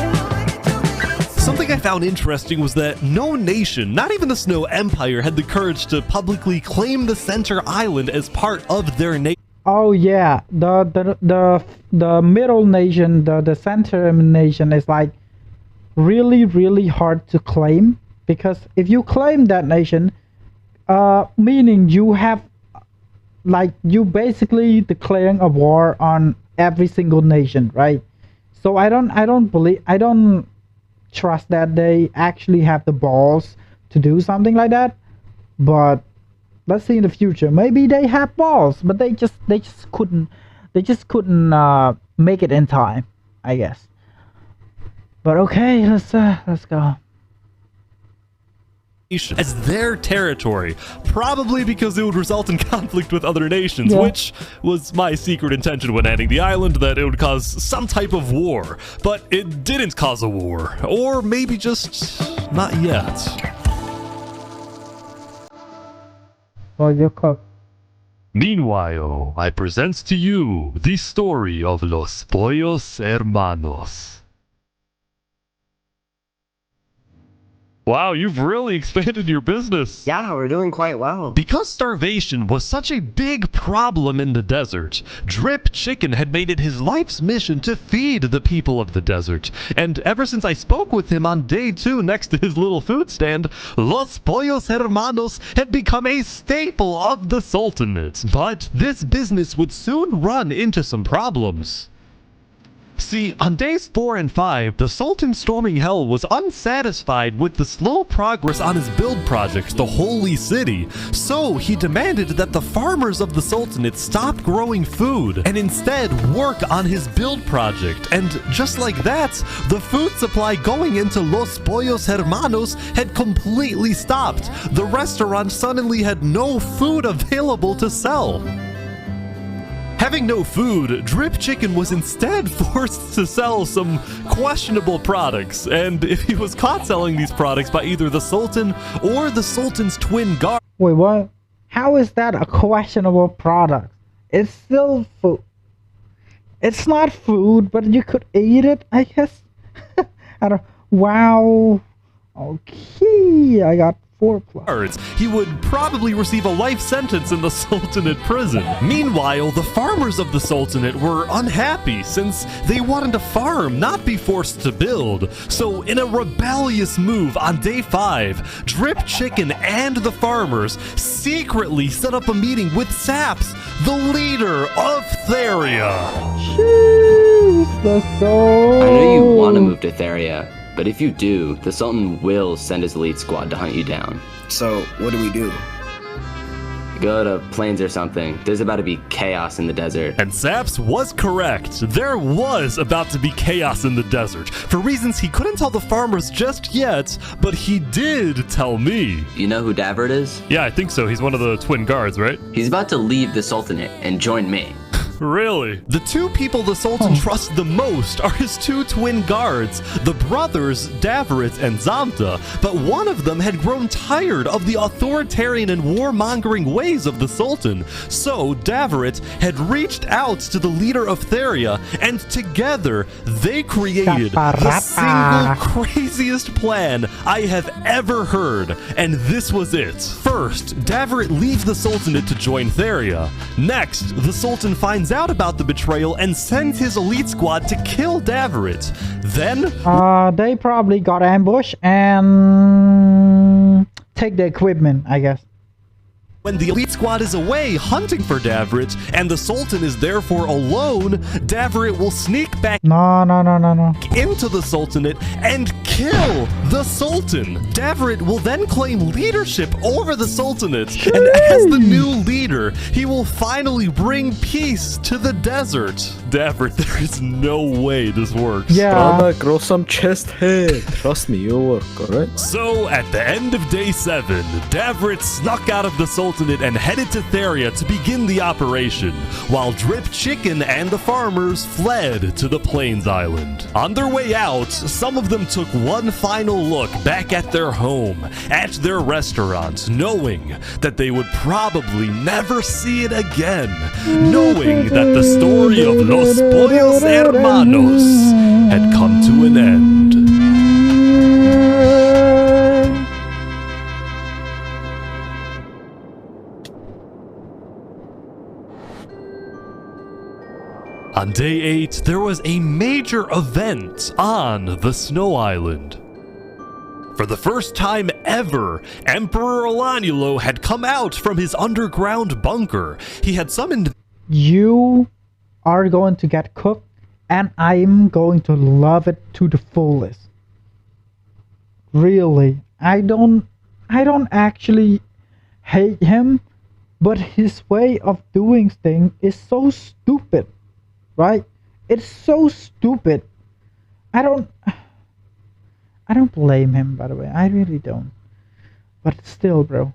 Something I found interesting was that no nation, not even the Snow Empire, had the courage to publicly claim the center island as part of their nation. Oh yeah, the middle nation, the center nation is like really hard to claim, because if you claim that nation, meaning you have, like, you basically declaring a war on every single nation, right? So I don't trust that they actually have the balls to do something like that, but let's see in the future. Maybe they have balls, but they just couldn't make it in time, I guess. But okay, let's go. As their territory, probably because it would result in conflict with other nations, which was my secret intention when adding the island, that it would cause some type of war. But it didn't cause a war, or maybe just not yet. Meanwhile, I present to you the story of Los Pollos Hermanos. Wow, you've really expanded your business. Yeah, we're doing quite well. Because starvation was such a big problem in the desert, Drip Chicken had made it his life's mission to feed the people of the desert. And ever since I spoke with him on day 2 next to his little food stand, Los Pollos Hermanos had become a staple of the Sultanate. But this business would soon run into some problems. See, on days 4 and 5, the Sultan Storming Hell was unsatisfied with the slow progress on his build project, the Holy City. So he demanded that the farmers of the Sultanate stop growing food and instead work on his build project. And just like that, the food supply going into Los Pollos Hermanos had completely stopped. The restaurant suddenly had no food available to sell. Having no food, Drip Chicken was instead forced to sell some questionable products, and if he was caught selling these products by either the Sultan or the Sultan's twin guard... Wait, what? How is that a questionable product? It's still food. It's not food, but you could eat it, I guess. I don't... Wow. Okay. Yay! I got 4+. He would probably receive a life sentence in the Sultanate prison. Meanwhile, the farmers of the Sultanate were unhappy since they wanted to farm, not be forced to build. So in a rebellious move on day 5, Drip Chicken and the farmers secretly set up a meeting with Saps, the leader of Theria. Let's go. I know you want to move to Theria, but if you do, the Sultan will send his elite squad to hunt you down. So, what do we do? Go to Plains or something. There's about to be chaos in the desert. And Saps was correct. There was about to be chaos in the desert. For reasons he couldn't tell the farmers just yet, but he did tell me. You know who Davert is? Yeah, I think so. He's one of the twin guards, right? He's about to leave the Sultanate and join me. Really? The two people the Sultan trusts the most are his two twin guards, the brothers Davrit and Zamta, but one of them had grown tired of the authoritarian and warmongering ways of the Sultan. So Davrit had reached out to the leader of Theria, and together they created the single craziest plan I have ever heard, and this was it. First, Davrit leaves the Sultanate to join Theria. Next, the Sultan finds out about the betrayal and sends his elite squad to kill Davrit. Then they probably got ambushed and take the equipment, I guess. When the elite squad is away hunting for Davrit and the Sultan is therefore alone, Davrit will sneak back into the Sultanate and kill the Sultan. Davrit will then claim leadership over the Sultanate, and as the new leader, he will finally bring peace to the desert. Davrit, there is no way this works. Yeah. Grow some chest hair. Trust me, you'll work, alright? So, at the end of day 7, Davrit snuck out of the Sultanate and headed to Theria to begin the operation, while Drip Chicken and the farmers fled to the Plains Island. On their way out, some of them took one final look back at their home, at their restaurant, knowing that they would probably never see it again, knowing that the story of Los Pollos Hermanos had come to an end. On day 8, there was a major event on the Snow Island. For the first time ever, Emperor Olanulo had come out from his underground bunker. He had summoned... You are going to get cooked, and I'm going to love it to the fullest. Really, I don't actually hate him, but his way of doing things is so stupid. Right? It's so stupid. I don't blame him, by the way. I really don't. But still, bro.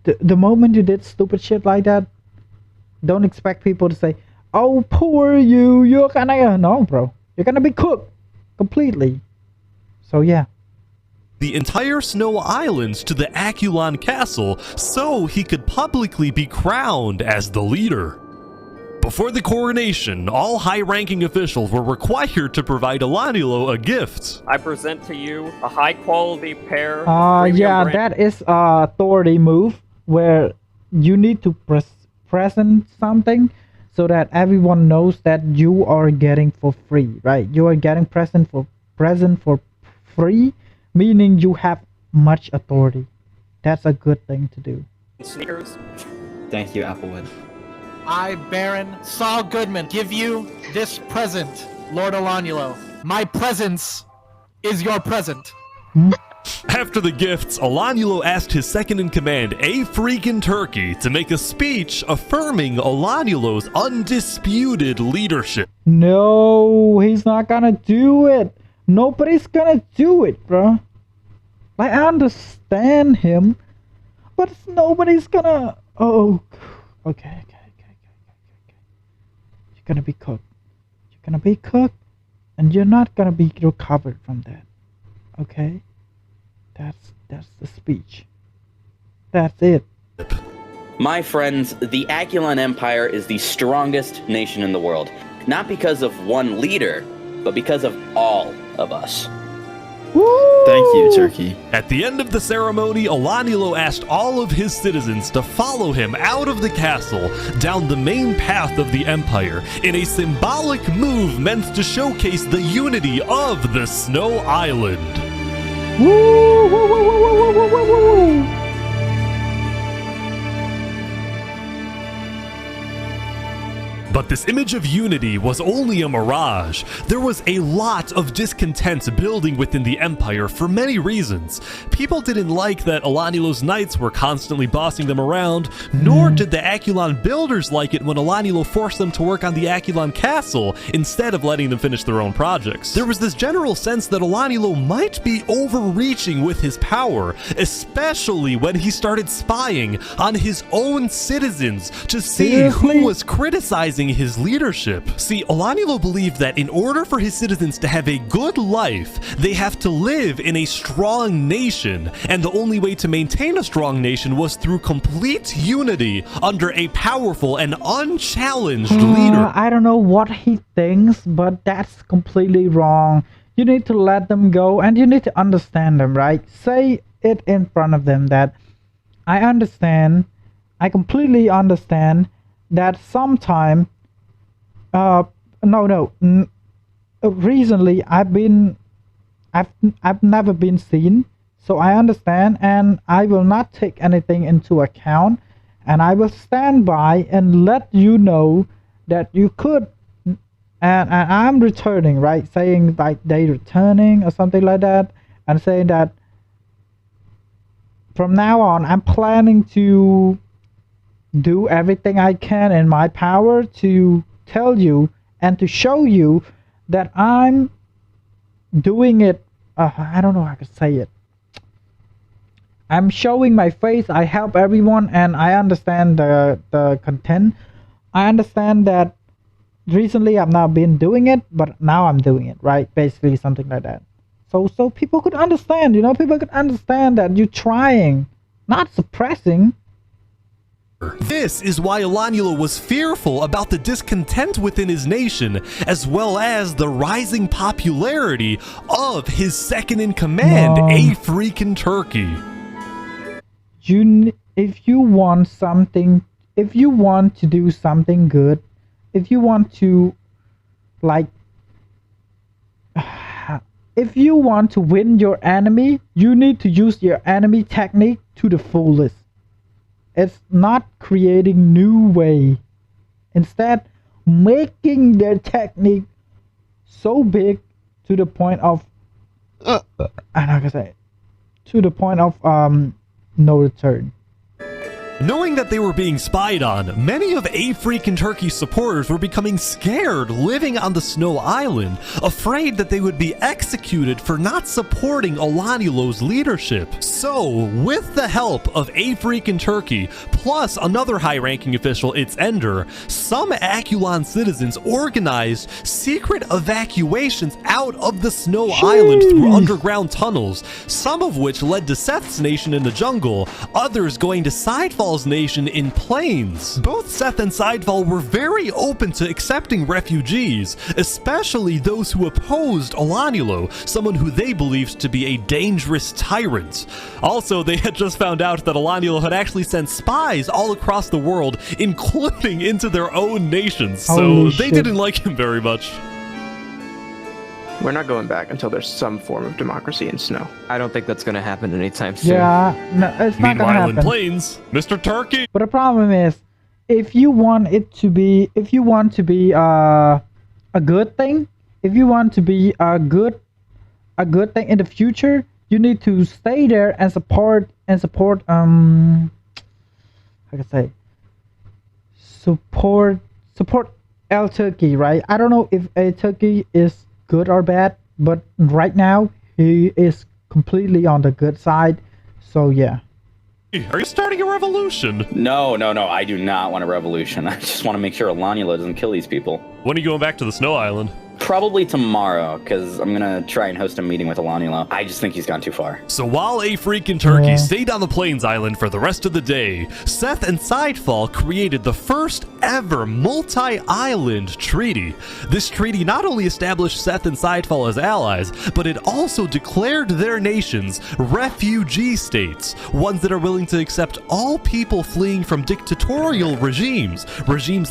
The moment you did stupid shit like that, don't expect people to say, "Oh, poor you. You're gonna..." No, bro. You're gonna be cooked completely. So yeah. The entire Snow Island to the Aculon Castle so he could publicly be crowned as the leader. Before the coronation, all high-ranking officials were required to provide Olanulo a gift. I present to you a high-quality pair. Yeah, that is authority move where you need to present something so that everyone knows that you are getting for free, right? You are getting present for free, meaning you have much authority. That's a good thing to do. Sneakers. Thank you, Applewood. I, Baron Saul Goodman, give you this present, Lord Olanulo. My presence is your present. After the gifts, Olanulo asked his second-in-command, A Freakin' Turkey, to make a speech affirming Olanulo's undisputed leadership. No, he's not gonna do it. Nobody's gonna do it, bro. I understand him, but nobody's gonna... Oh, okay. You're gonna be cooked. You're gonna be cooked, and you're not gonna be recovered from that. Okay? That's the speech. That's it. My friends, the Aculon Empire is the strongest nation in the world. Not because of one leader, but because of all of us. Thank you, Turkey. At the end of the ceremony, Alanilo asked all of his citizens to follow him out of the castle, down the main path of the Empire, in a symbolic move meant to showcase the unity of the Snow Island. Woo, woo, woo, woo, woo, woo, woo, woo. But this image of unity was only a mirage. There was a lot of discontent building within the Empire for many reasons. People didn't like that Alanilo's knights were constantly bossing them around, nor did the Aculon builders like it when Alanilo forced them to work on the Aculon castle instead of letting them finish their own projects. There was this general sense that Alanilo might be overreaching with his power, especially when he started spying on his own citizens to see who was criticizing his leadership. See, Alanilo believed that in order for his citizens to have a good life, they have to live in a strong nation, and the only way to maintain a strong nation was through complete unity under a powerful and unchallenged leader. I don't know what he thinks, but that's completely wrong. You need to let them go, and you need to understand them, right? Say it in front of them that I understand, I completely understand that sometime recently I've never been seen, so I understand, and I will not take anything into account, and I will stand by and let you know that you could, and I'm returning, right? Saying like they returning or something like that, and saying that from now on I'm planning to do everything I can in my power to tell you and to show you that I'm doing it. I don't know how to say it. I'm showing my face. I help everyone, and I understand the content. I understand that recently I've not been doing it, but now I'm doing it, right? Basically something like that. So people could understand, you know, people could understand that you're trying, not suppressing. This is why Alanilo was fearful about the discontent within his nation, as well as the rising popularity of his second-in-command, A Freakin' Turkey. If you want something, if you want to do something good, if you want to, like, if you want to win your enemy, you need to use your enemy technique to the fullest. It's not creating new way. Instead, making their technique so big to the point of, I'm not gonna say, to the point of no return. Knowing that they were being spied on, many of A Freakin' Turkey's supporters were becoming scared living on the Snow Island, afraid that they would be executed for not supporting Alanilo's leadership. So, with the help of A Freakin' Turkey, plus another high-ranking official, its Ender, some Aculon citizens organized secret evacuations out of the Snow Island through underground tunnels, some of which led to Seth's nation in the jungle, others going to Sidefall's nation in plains. Both Seth and Sidefall were very open to accepting refugees, especially those who opposed Alanilo, someone who they believed to be a dangerous tyrant. Also, they had just found out that Alanilo had actually sent spies all across the world, including into their own nations, so they didn't like him very much. We're not going back until there's some form of democracy in Snow. I don't think that's going to happen anytime soon. Yeah, no, it's not gonna happen. Meanwhile, in Plains, Mr. Turkey. But the problem is, if you want it to be, if you want to be a good thing, if you want to be a good thing in the future, you need to stay there and support how can I say, support El Turkey, right? I don't know if El Turkey is good or bad, but right now he is completely on the good side, so yeah. Are you starting a revolution? No, I do not want a revolution. I just want to make sure Alanilo doesn't kill these people. When are you going back to the Snow Island? Probably tomorrow, because I'm gonna try and host a meeting with Alonilo. I just think he's gone too far. So while a freaking turkey stayed on the Plains Island for the rest of the day, Seth and Sidefall created the first ever multi-island treaty. This treaty not only established Seth and Sidefall as allies, but it also declared their nations refugee states, ones that are willing to accept all people fleeing from dictatorial regimes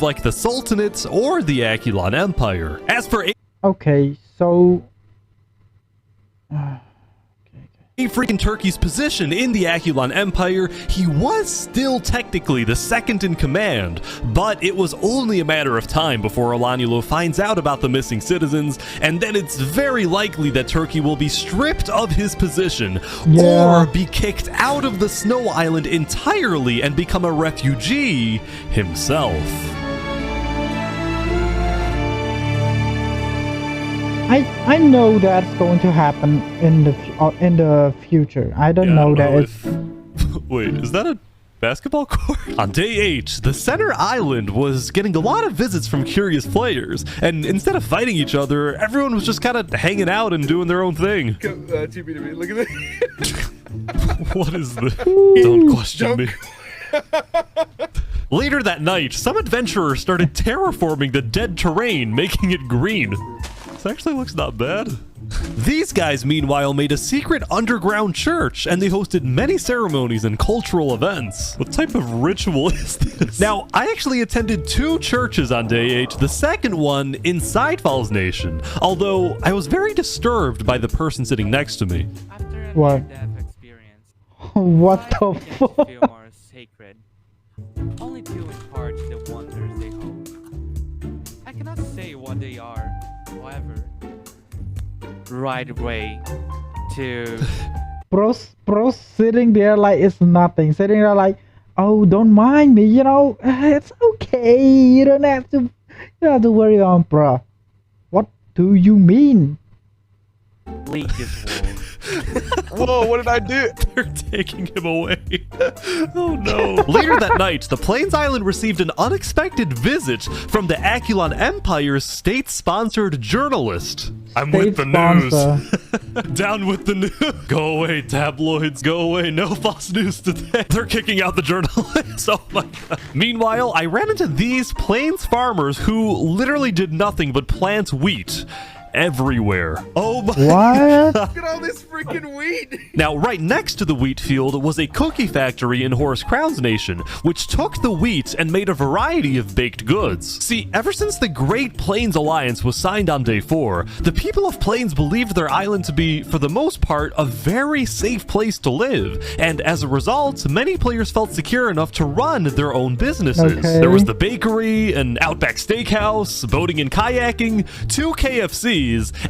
like the Sultanate or the Akulon Empire. As for okay, so a freaking Turkey's position in the Akulon Empire, he was still technically the second in command, but it was only a matter of time before Alonilo finds out about the missing citizens, and then it's very likely that Turkey will be stripped of his position or be kicked out of the Snow Island entirely and become a refugee himself. I know that's going to happen in the future. I don't know that it's... Wait, is that a basketball court? On day 8, the center island was getting a lot of visits from curious players, and instead of fighting each other, everyone was just kind of hanging out and doing their own thing. TB, look at this. What is this? Don't question me. Later that night, some adventurers started terraforming the dead terrain, making it green. This actually looks not bad. These guys, meanwhile, made a secret underground church, and they hosted many ceremonies and cultural events. What type of ritual is this? Now, I actually attended 2 churches on day 8, the second one in Sidefall's nation, although I was very disturbed by the person sitting next to me. What? What the fuck? Sacred. Only to impart the wonders they hold. I cannot say what they are, however, right way to... Bro's sitting there like it's nothing. Sitting there like, oh, don't mind me, you know, it's okay. You don't have to worry about, bro. What do you mean? Lead this world. Whoa, what did I do? They're taking him away. Oh no. Later that night, the Plains Island received an unexpected visit from the Akulon Empire's state-sponsored journalist. I'm with the news. Down with the news. Go away, tabloids. Go away. No false news today. They're kicking out the journalists. Oh my god. Meanwhile, I ran into these Plains farmers who literally did nothing but plant wheat everywhere. Oh my god. Look at all this freaking wheat. Now, right next to the wheat field was a cookie factory in Horus Crown's nation, which took the wheat and made a variety of baked goods. See, ever since the Great Plains Alliance was signed on day 4, the people of Plains believed their island to be, for the most part, a very safe place to live, and as a result, many players felt secure enough to run their own businesses. Okay. There was the bakery, an Outback Steakhouse, boating and kayaking, 2 KFCs,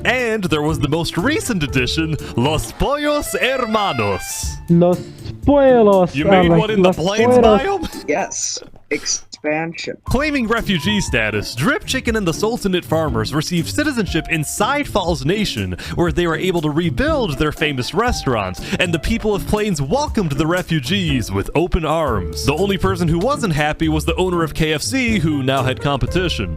and there was the most recent addition, Los Pollos Hermanos. Los Pollos. You made one in the Plains biome? Yes. Expansion. Claiming refugee status, Drip Chicken and the Sultanate farmers received citizenship in Sidefall's nation, where they were able to rebuild their famous restaurant, and the people of Plains welcomed the refugees with open arms. The only person who wasn't happy was the owner of KFC, who now had competition.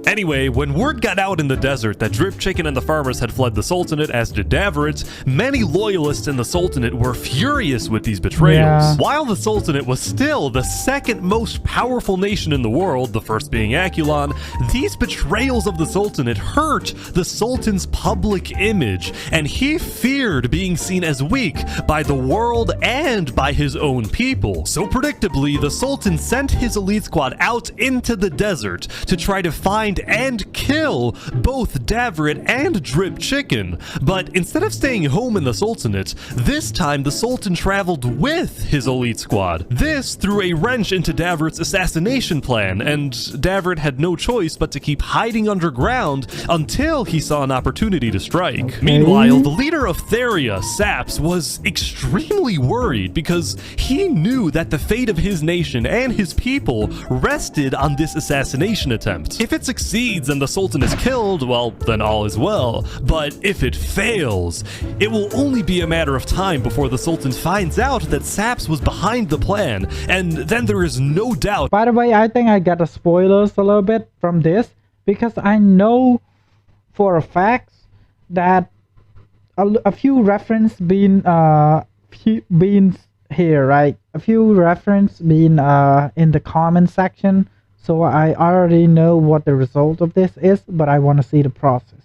Anyway, when word got out in the desert that Drip Chicken and the farmers had fled the Sultanate, as did Davrit, many loyalists in the Sultanate were furious with these betrayals. Yeah. While the Sultanate was still the second most powerful nation in the world, the first being Akulon, these betrayals of the Sultanate hurt the Sultan's public image, and he feared being seen as weak by the world and by his own people. So predictably, the Sultan sent his elite squad out into the desert to try to find and kill both Davrit and Drip Chicken. But instead of staying home in the Sultanate, this time the Sultan traveled with his elite squad. This threw a wrench into Davrit's assassination plan, and Davrit had no choice but to keep hiding underground until he saw an opportunity to strike. Okay. Meanwhile, the leader of Theria, Saps, was extremely worried because he knew that the fate of his nation and his people rested on this assassination attempt. If it succeeds and the Sultan is killed, well, then all is well. But if it fails, it will only be a matter of time before the Sultan finds out that Saps was behind the plan, and then there is no doubt. By the way, I think I got the spoilers a little bit from this, because I know for a fact that a few reference been here, right? A few reference been in the comment section, so I already know what the result of this is, but I want to see the process.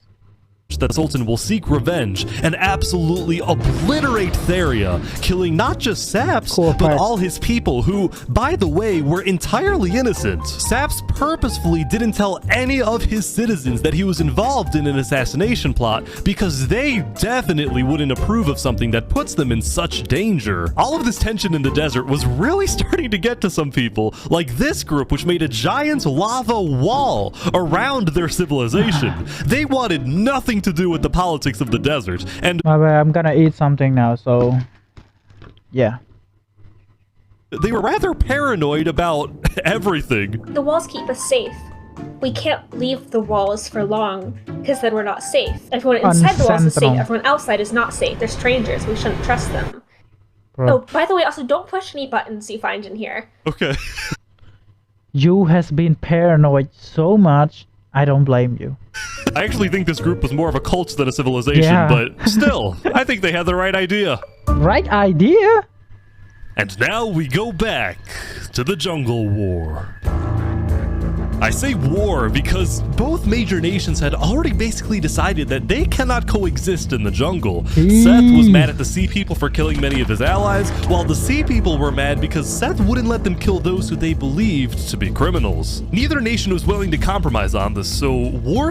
That Sultan will seek revenge and absolutely obliterate Theria, killing not just Saps, but all his people who, by the way, were entirely innocent. Saps purposefully didn't tell any of his citizens that he was involved in an assassination plot because they definitely wouldn't approve of something that puts them in such danger. All of this tension in the desert was really starting to get to some people, like this group which made a giant lava wall around their civilization. They wanted nothing to do with the politics of the desert, and I'm gonna eat something now, so yeah. They were rather paranoid about everything. The walls keep us safe. We can't leave the walls for long, because then we're not safe. Everyone inside the walls is safe, everyone outside is not safe. They're strangers, we shouldn't trust them. Bro. Oh, by the way, also don't push any buttons you find in here. Okay. You has been paranoid so much, I don't blame you. I actually think this group was more of a cult than a civilization, but still, I think they had the right idea. Right idea? And now we go back to the Jungle War. I say war because both major nations had already basically decided that they cannot coexist in the jungle. Seth was mad at the Sea People for killing many of his allies, while the Sea People were mad because Seth wouldn't let them kill those who they believed to be criminals. Neither nation was willing to compromise on this, so war...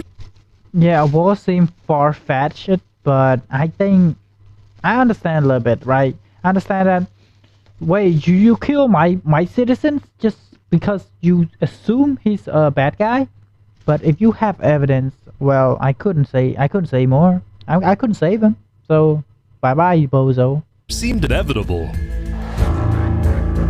Yeah, war seemed far-fetched, but I think... I understand a little bit, right? I understand that... Wait, you kill my citizens just because you assume he's a bad guy? But if you have evidence, well, I couldn't say more. I couldn't save him. So, bye-bye, bozo. Seemed inevitable.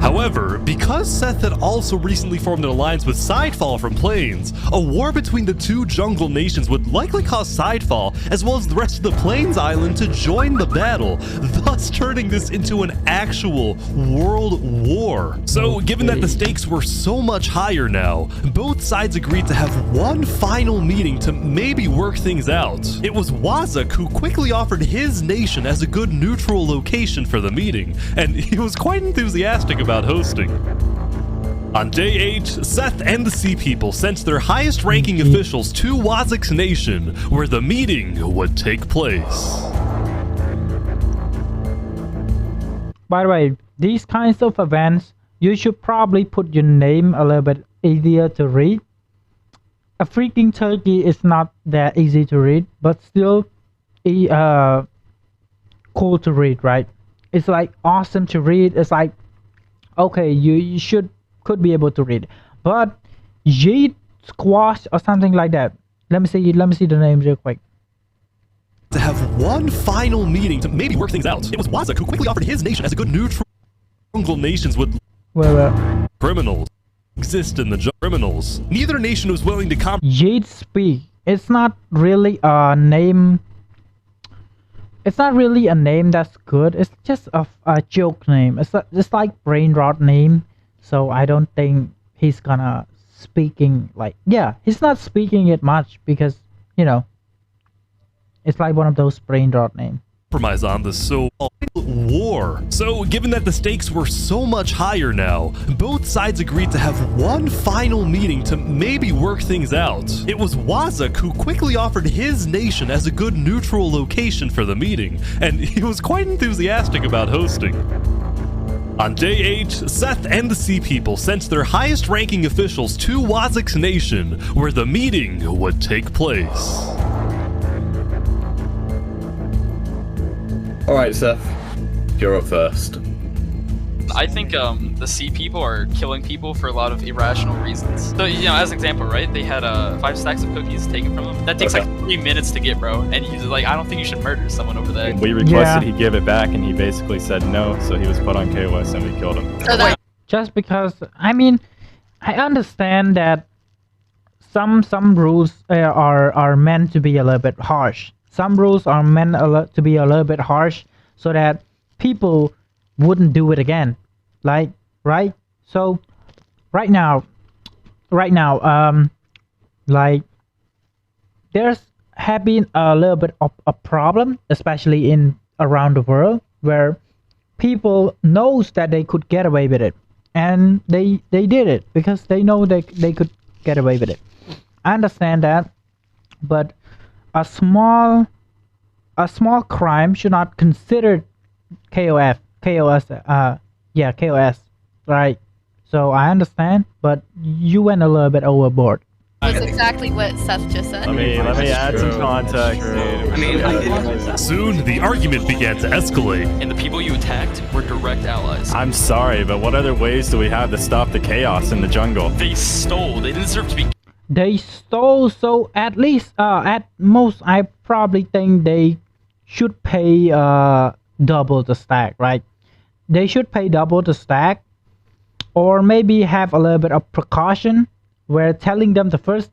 However, because Seth had also recently formed an alliance with Sidefall from Plains, a war between the two jungle nations would likely cause Sidefall, as well as the rest of the Plains Island, to join the battle, thus turning this into an actual world war. So, given that the stakes were so much higher now, both sides agreed to have one final meeting to maybe work things out. It was Wazak who quickly offered his nation as a good neutral location for the meeting, and he was quite enthusiastic about hosting. On day 8, Seth and the Sea People sent their highest-ranking officials to Wazak's nation, where the meeting would take place. By the way, these kinds of events, you should probably put your name a little bit easier to read. A freaking turkey is not that easy to read, but still cool to read, right? It's like awesome to read. It's like, okay, you could be able to read, but Yeet Squash or something like that. Let me see the name real quick. To have one final meeting to maybe work things out. It was Wazak who quickly offered his nation as a good neutral jungle nations would criminals exist in the criminals. Neither nation was willing to Yeet Speak. It's not really a name. It's not really a name that's good. It's just a joke name. It's just like brain rot name. So I don't think he's gonna speaking like, yeah, he's not speaking it much because, you know, it's like one of those brain rot names. Compromise on this so-called war. So, given that the stakes were so much higher now, both sides agreed to have one final meeting to maybe work things out. It was Wazak who quickly offered his nation as a good neutral location for the meeting, and he was quite enthusiastic about hosting. On day 8, Seth and the Sea People sent their highest-ranking officials to Wazak's nation, where the meeting would take place. Alright, Seth. You're up first. I think the Sea People are killing people for a lot of irrational reasons. So, you know, as an example, right? They had 5 stacks of cookies taken from them. That takes like 3 minutes to get, bro. And he's like, I don't think you should murder someone over there. We requested he give it back, and he basically said no, so he was put on KOS and we killed him. Just because, I mean, I understand that some rules are meant to be a little bit harsh. Some rules are meant to be a little bit harsh so that people wouldn't do it again. Like, right? So, right now, like, there's have been a little bit of a problem, especially in around the world, where people knows that they could get away with it, and they did it because they know they could get away with it. I understand that, but a small crime should not consider KOS, right? So I understand, but you went a little bit overboard. That's exactly what Seth just said. Let me add some context, dude. Soon, the argument began to escalate. And the people you attacked were direct allies. I'm sorry, but what other ways do we have to stop the chaos in the jungle? They stole. They didn't deserve to be. They stole, so at least, at most, I probably think they should pay double the stack, right? They should pay double the stack, or maybe have a little bit of precaution. We're telling them the first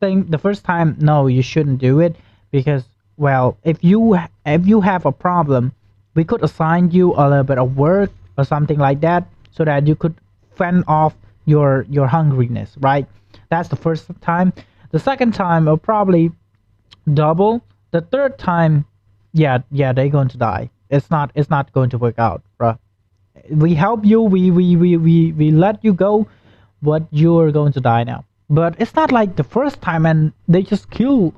time, no, you shouldn't do it, because, well, if you have a problem, we could assign you a little bit of work or something like that, so that you could fend off your hungriness, right? That's the first time. The second time will probably double. The third time, yeah, they're going to die. It's not going to work out, bro. We help you, we let you go, but you're going to die now. But it's not like the first time and they just kill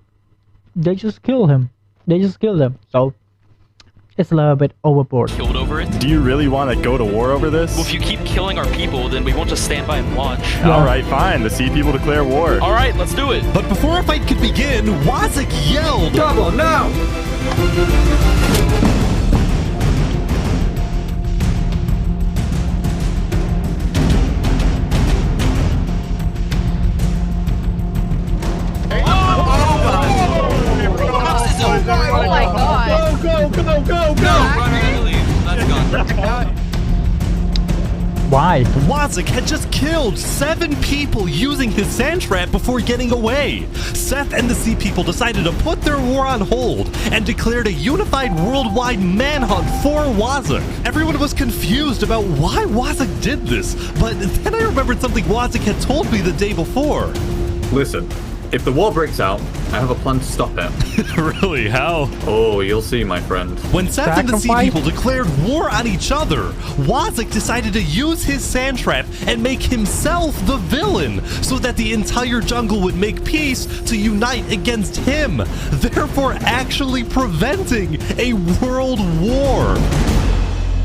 him. So it's a little bit overboard. Killed over it? Do you really want to go to war over this? Well, if you keep killing our people, then we won't just stand by and watch. Yeah. Alright, fine. The sea people declare war. Alright, let's do it. But before a fight could begin, Wazik yelled, "Double, no!" Oh my god. Go. Why? Wazik had just killed 7 people using his sand trap before getting away. Seth and the Sea People decided to put their war on hold and declared a unified worldwide manhunt for Wazik. Everyone was confused about why Wazik did this, but then I remembered something Wazik had told me the day before. Listen, if the war breaks out, I have a plan to stop it. Really? How? Oh, you'll see, my friend. When Seth and the Sea People declared war on each other, Wazik decided to use his sand trap and make himself the villain so that the entire jungle would make peace to unite against him, therefore actually preventing a world war.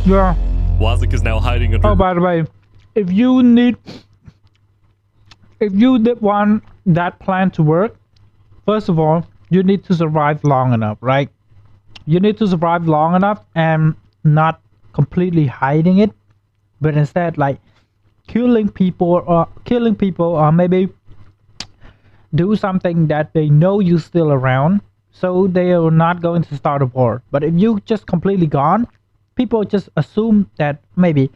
Yeah. Wazik is now hiding under... Oh, by the way, if you did want that plan to work, first of all, you need to survive long enough, right? You need to survive long enough and not completely hiding it, but instead like killing people or maybe do something that they know you're still around, so they are not going to start a war. But if you just completely gone, people just assume that maybe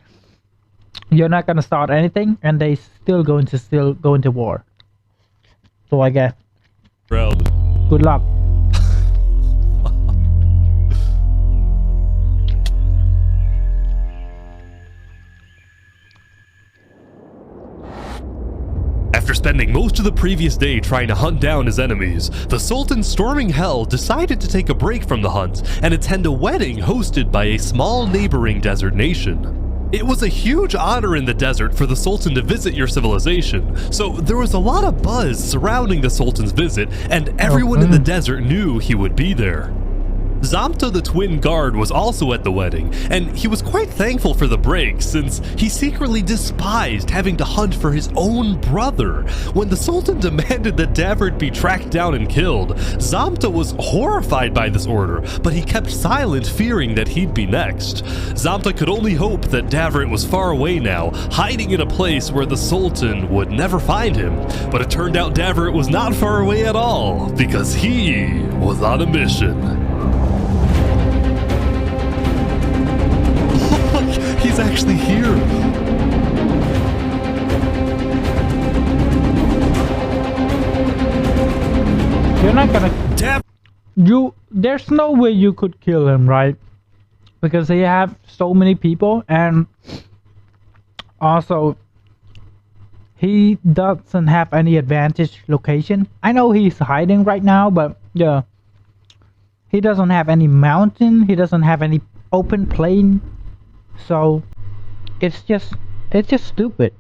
you're not gonna start anything, and they still going to go into war. So I guess. Good luck. After spending most of the previous day trying to hunt down his enemies, the Sultan storming Hell decided to take a break from the hunt and attend a wedding hosted by a small neighboring desert nation. It was a huge honor in the desert for the Sultan to visit your civilization, so there was a lot of buzz surrounding the Sultan's visit, and everyone in the desert knew he would be there. Zamta the Twin Guard was also at the wedding, and he was quite thankful for the break since he secretly despised having to hunt for his own brother. When the Sultan demanded that Davert be tracked down and killed, Zamta was horrified by this order, but he kept silent, fearing that he'd be next. Zamta could only hope that Davert was far away now, hiding in a place where the Sultan would never find him. But it turned out Davert was not far away at all, because he was on a mission. He's actually here. You're not gonna... There's no way you could kill him, right? Because they have so many people, and also he doesn't have any advantage location. I know he's hiding right now, but yeah, He doesn't have any mountain. He doesn't have any open plain. So it's just stupid.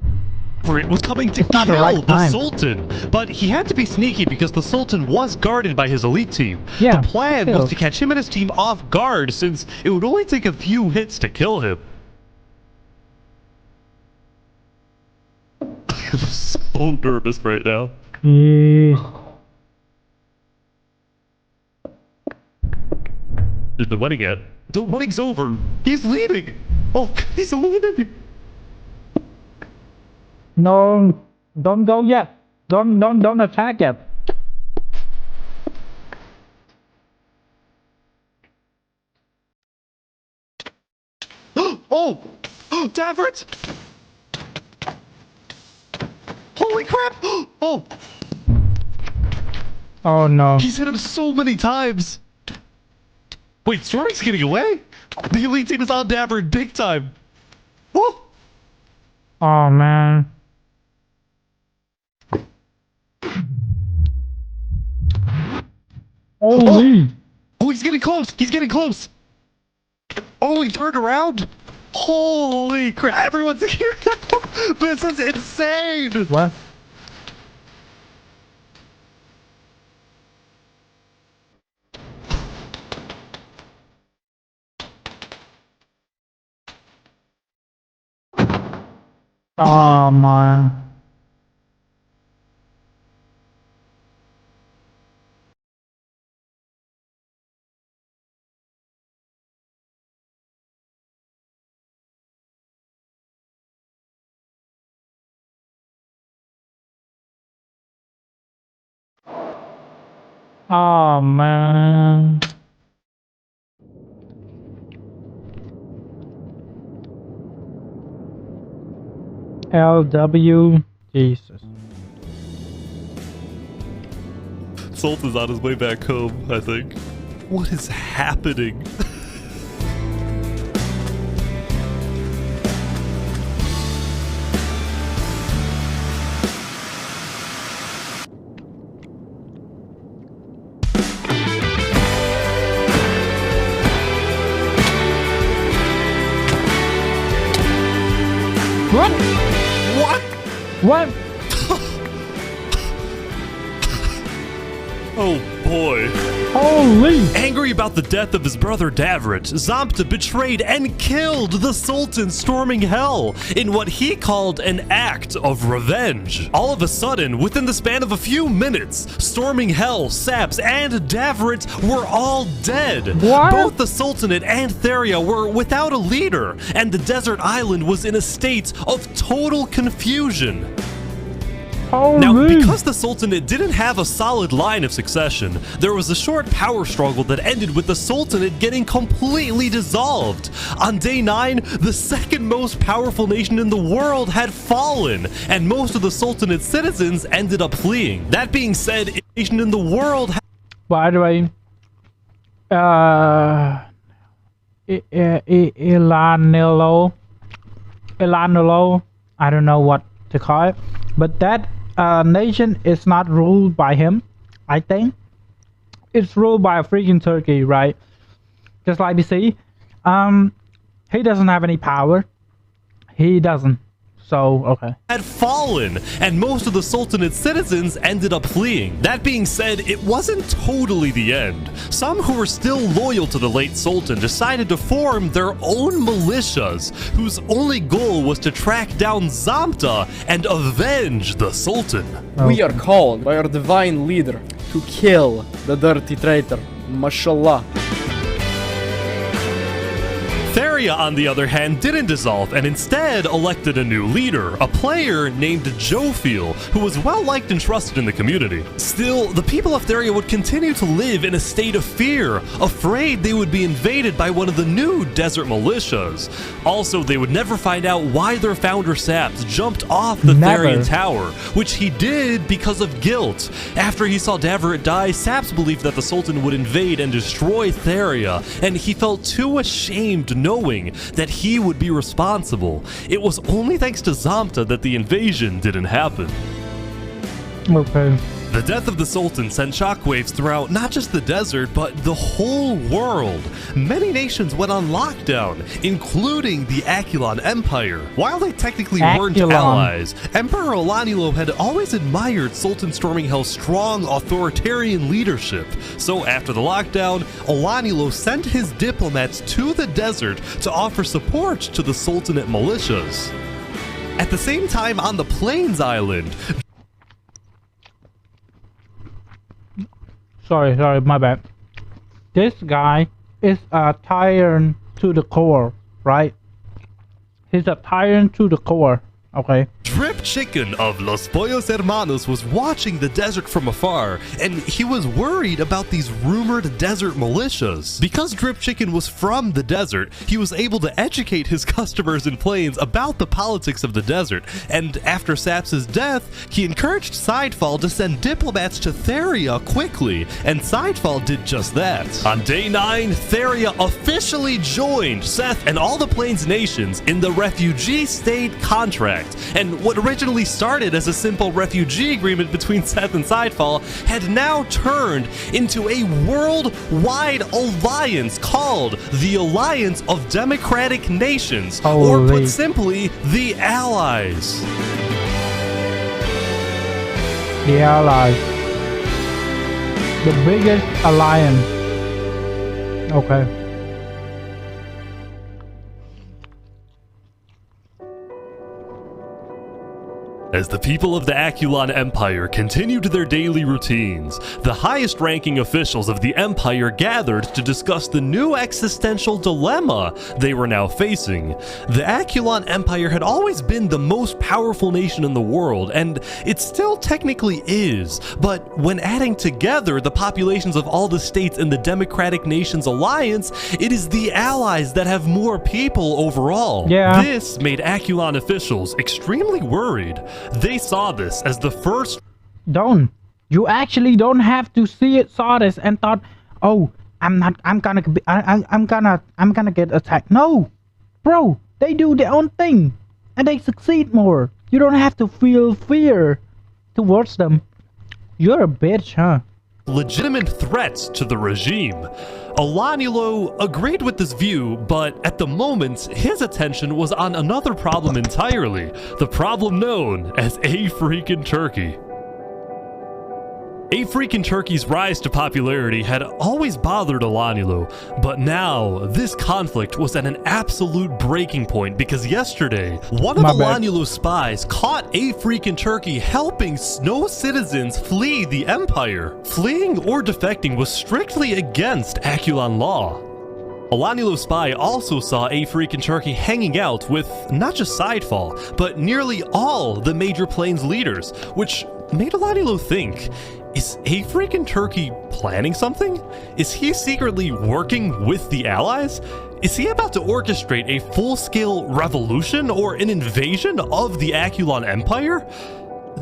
It was coming to not the kill right the time. Sultan, but he had to be sneaky because the Sultan was guarded by his elite team. Yeah, the plan still. was to catch him and his team off guard since it would only take a few hits to kill him. I'm so nervous right now. There's the wedding yet. The wedding's over. He's leaving. Oh, he's leaving. No, don't go yet. Don't attack yet. Oh, Davert! Holy crap! Oh, Oh no. he's hit him so many times. Wait, Stormy's getting away? The elite team is on Davert big time. Oh, Oh man. Holy. oh, he's getting close. He's getting close. Oh, he turned around. Holy crap! Everyone's here now. This is insane. What? Oh man. Oh man. LW. Jesus. Sultan's on his way back home, I think. What is happening? What? What? Oh boy. Holy! Angry about the death of his brother Davrit, Zamta betrayed and killed the Sultan, storming hell in what he called an act of revenge. All of a sudden, within the span of a few minutes, storming hell, Saps, and Davrit were all dead. What? Both the Sultanate and Theria were without a leader, and the desert island was in a state of total confusion. Now, because the Sultanate didn't have a solid line of succession, there was a short power struggle that ended with the Sultanate getting completely dissolved. On day 9, the second most powerful nation in the world had fallen, and most of the Sultanate citizens ended up fleeing. That being said, a nation in the world By the way, Ilanilo, I don't know what to call it, but that nation is not ruled by him, I think. It's ruled by a freaking Turkey, right? Just like BC. He doesn't have any power. He doesn't. So, okay. had fallen, and most of the Sultanate citizens ended up fleeing. That being said, it wasn't totally the end. Some who were still loyal to the late Sultan decided to form their own militias, whose only goal was to track down Zamta and avenge the Sultan. We are called by our divine leader to kill the dirty traitor. Mashallah. Theria, on the other hand, didn't dissolve and instead elected a new leader, a player named Jophiel, who was well liked and trusted in the community. Still, the people of Theria would continue to live in a state of fear, afraid they would be invaded by one of the new desert militias. Also, they would never find out why their founder Saps jumped off the Therian tower, which he did because of guilt. After he saw Davrit die, Saps believed that the Sultan would invade and destroy Theria, and he felt too ashamed knowing that he would be responsible. It was only thanks to Zamta that the invasion didn't happen. Okay. The death of the Sultan sent shockwaves throughout not just the desert, but the whole world. Many nations went on lockdown, including the Akulon Empire. While they technically weren't allies, Emperor Olanilo had always admired Sultan Storminghell's strong authoritarian leadership. So after the lockdown, Olanilo sent his diplomats to the desert to offer support to the Sultanate militias. At the same time, on the Plains Island, Sorry, my bad. This guy is a tyrant to the core, right? He's a tyrant to the core, okay? Drip Chicken of Los Pollos Hermanos was watching the desert from afar, and he was worried about these rumored desert militias. Because Drip Chicken was from the desert, he was able to educate his customers in Plains about the politics of the desert, and after Saps' death, he encouraged Sidefall to send diplomats to Theria quickly, and Sidefall did just that. On day 9, Theria officially joined Seth and all the Plains nations in the Refugee State Contract, and what originally started as a simple refugee agreement between Seth and Sidefall had now turned into a worldwide alliance called the Alliance of Democratic Nations, or put simply, the Allies. The Allies. The biggest alliance. Okay. As the people of the Akulon Empire continued their daily routines, the highest-ranking officials of the Empire gathered to discuss the new existential dilemma they were now facing. The Akulon Empire had always been the most powerful nation in the world, and it still technically is, but when adding together the populations of all the states in the Democratic Nations Alliance, it is the allies that have more people overall. Yeah. This made Akulon officials extremely worried. They saw this as the first. You actually don't have to saw this and thought, oh, I'm gonna get attacked. No, bro, they do their own thing and they succeed more. You don't have to feel fear towards them. You're a bitch, huh? Legitimate threats to the regime. Olanilo agreed with this view, but at the moment, his attention was on another problem entirely, the problem known as A Freakin' Turkey. A Freakin' Turkey's rise to popularity had always bothered Olanilo, but now this conflict was at an absolute breaking point because yesterday, one of Olanilo's spies caught A Freakin' Turkey helping Snow citizens flee the Empire. Fleeing or defecting was strictly against Akulon law. Olanilo's spy also saw A Freakin' Turkey hanging out with not just Sidefall, but nearly all the major Plains leaders, which made Olanilo think, is A Freakin' Turkey planning something? Is he secretly working with the Allies? Is he about to orchestrate a full-scale revolution or an invasion of the Akulon Empire?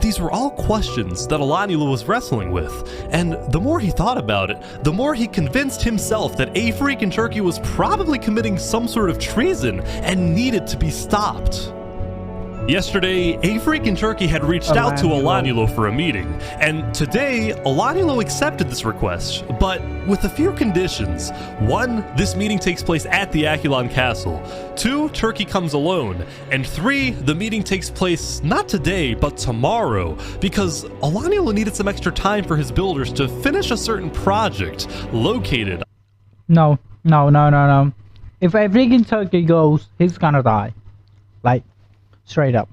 These were all questions that Olanilo was wrestling with, and the more he thought about it, the more he convinced himself that A Freakin' Turkey was probably committing some sort of treason and needed to be stopped. Yesterday, A Freakin' Turkey had reached out to Olanilo for a meeting, and today, Olanilo accepted this request, but with a few conditions. 1, this meeting takes place at the Akulon Castle. 2, Turkey comes alone. And 3, the meeting takes place not today, but tomorrow, because Olanilo needed some extra time for his builders to finish a certain project located. No. If A Freakin' Turkey goes, he's gonna die. Like, straight up.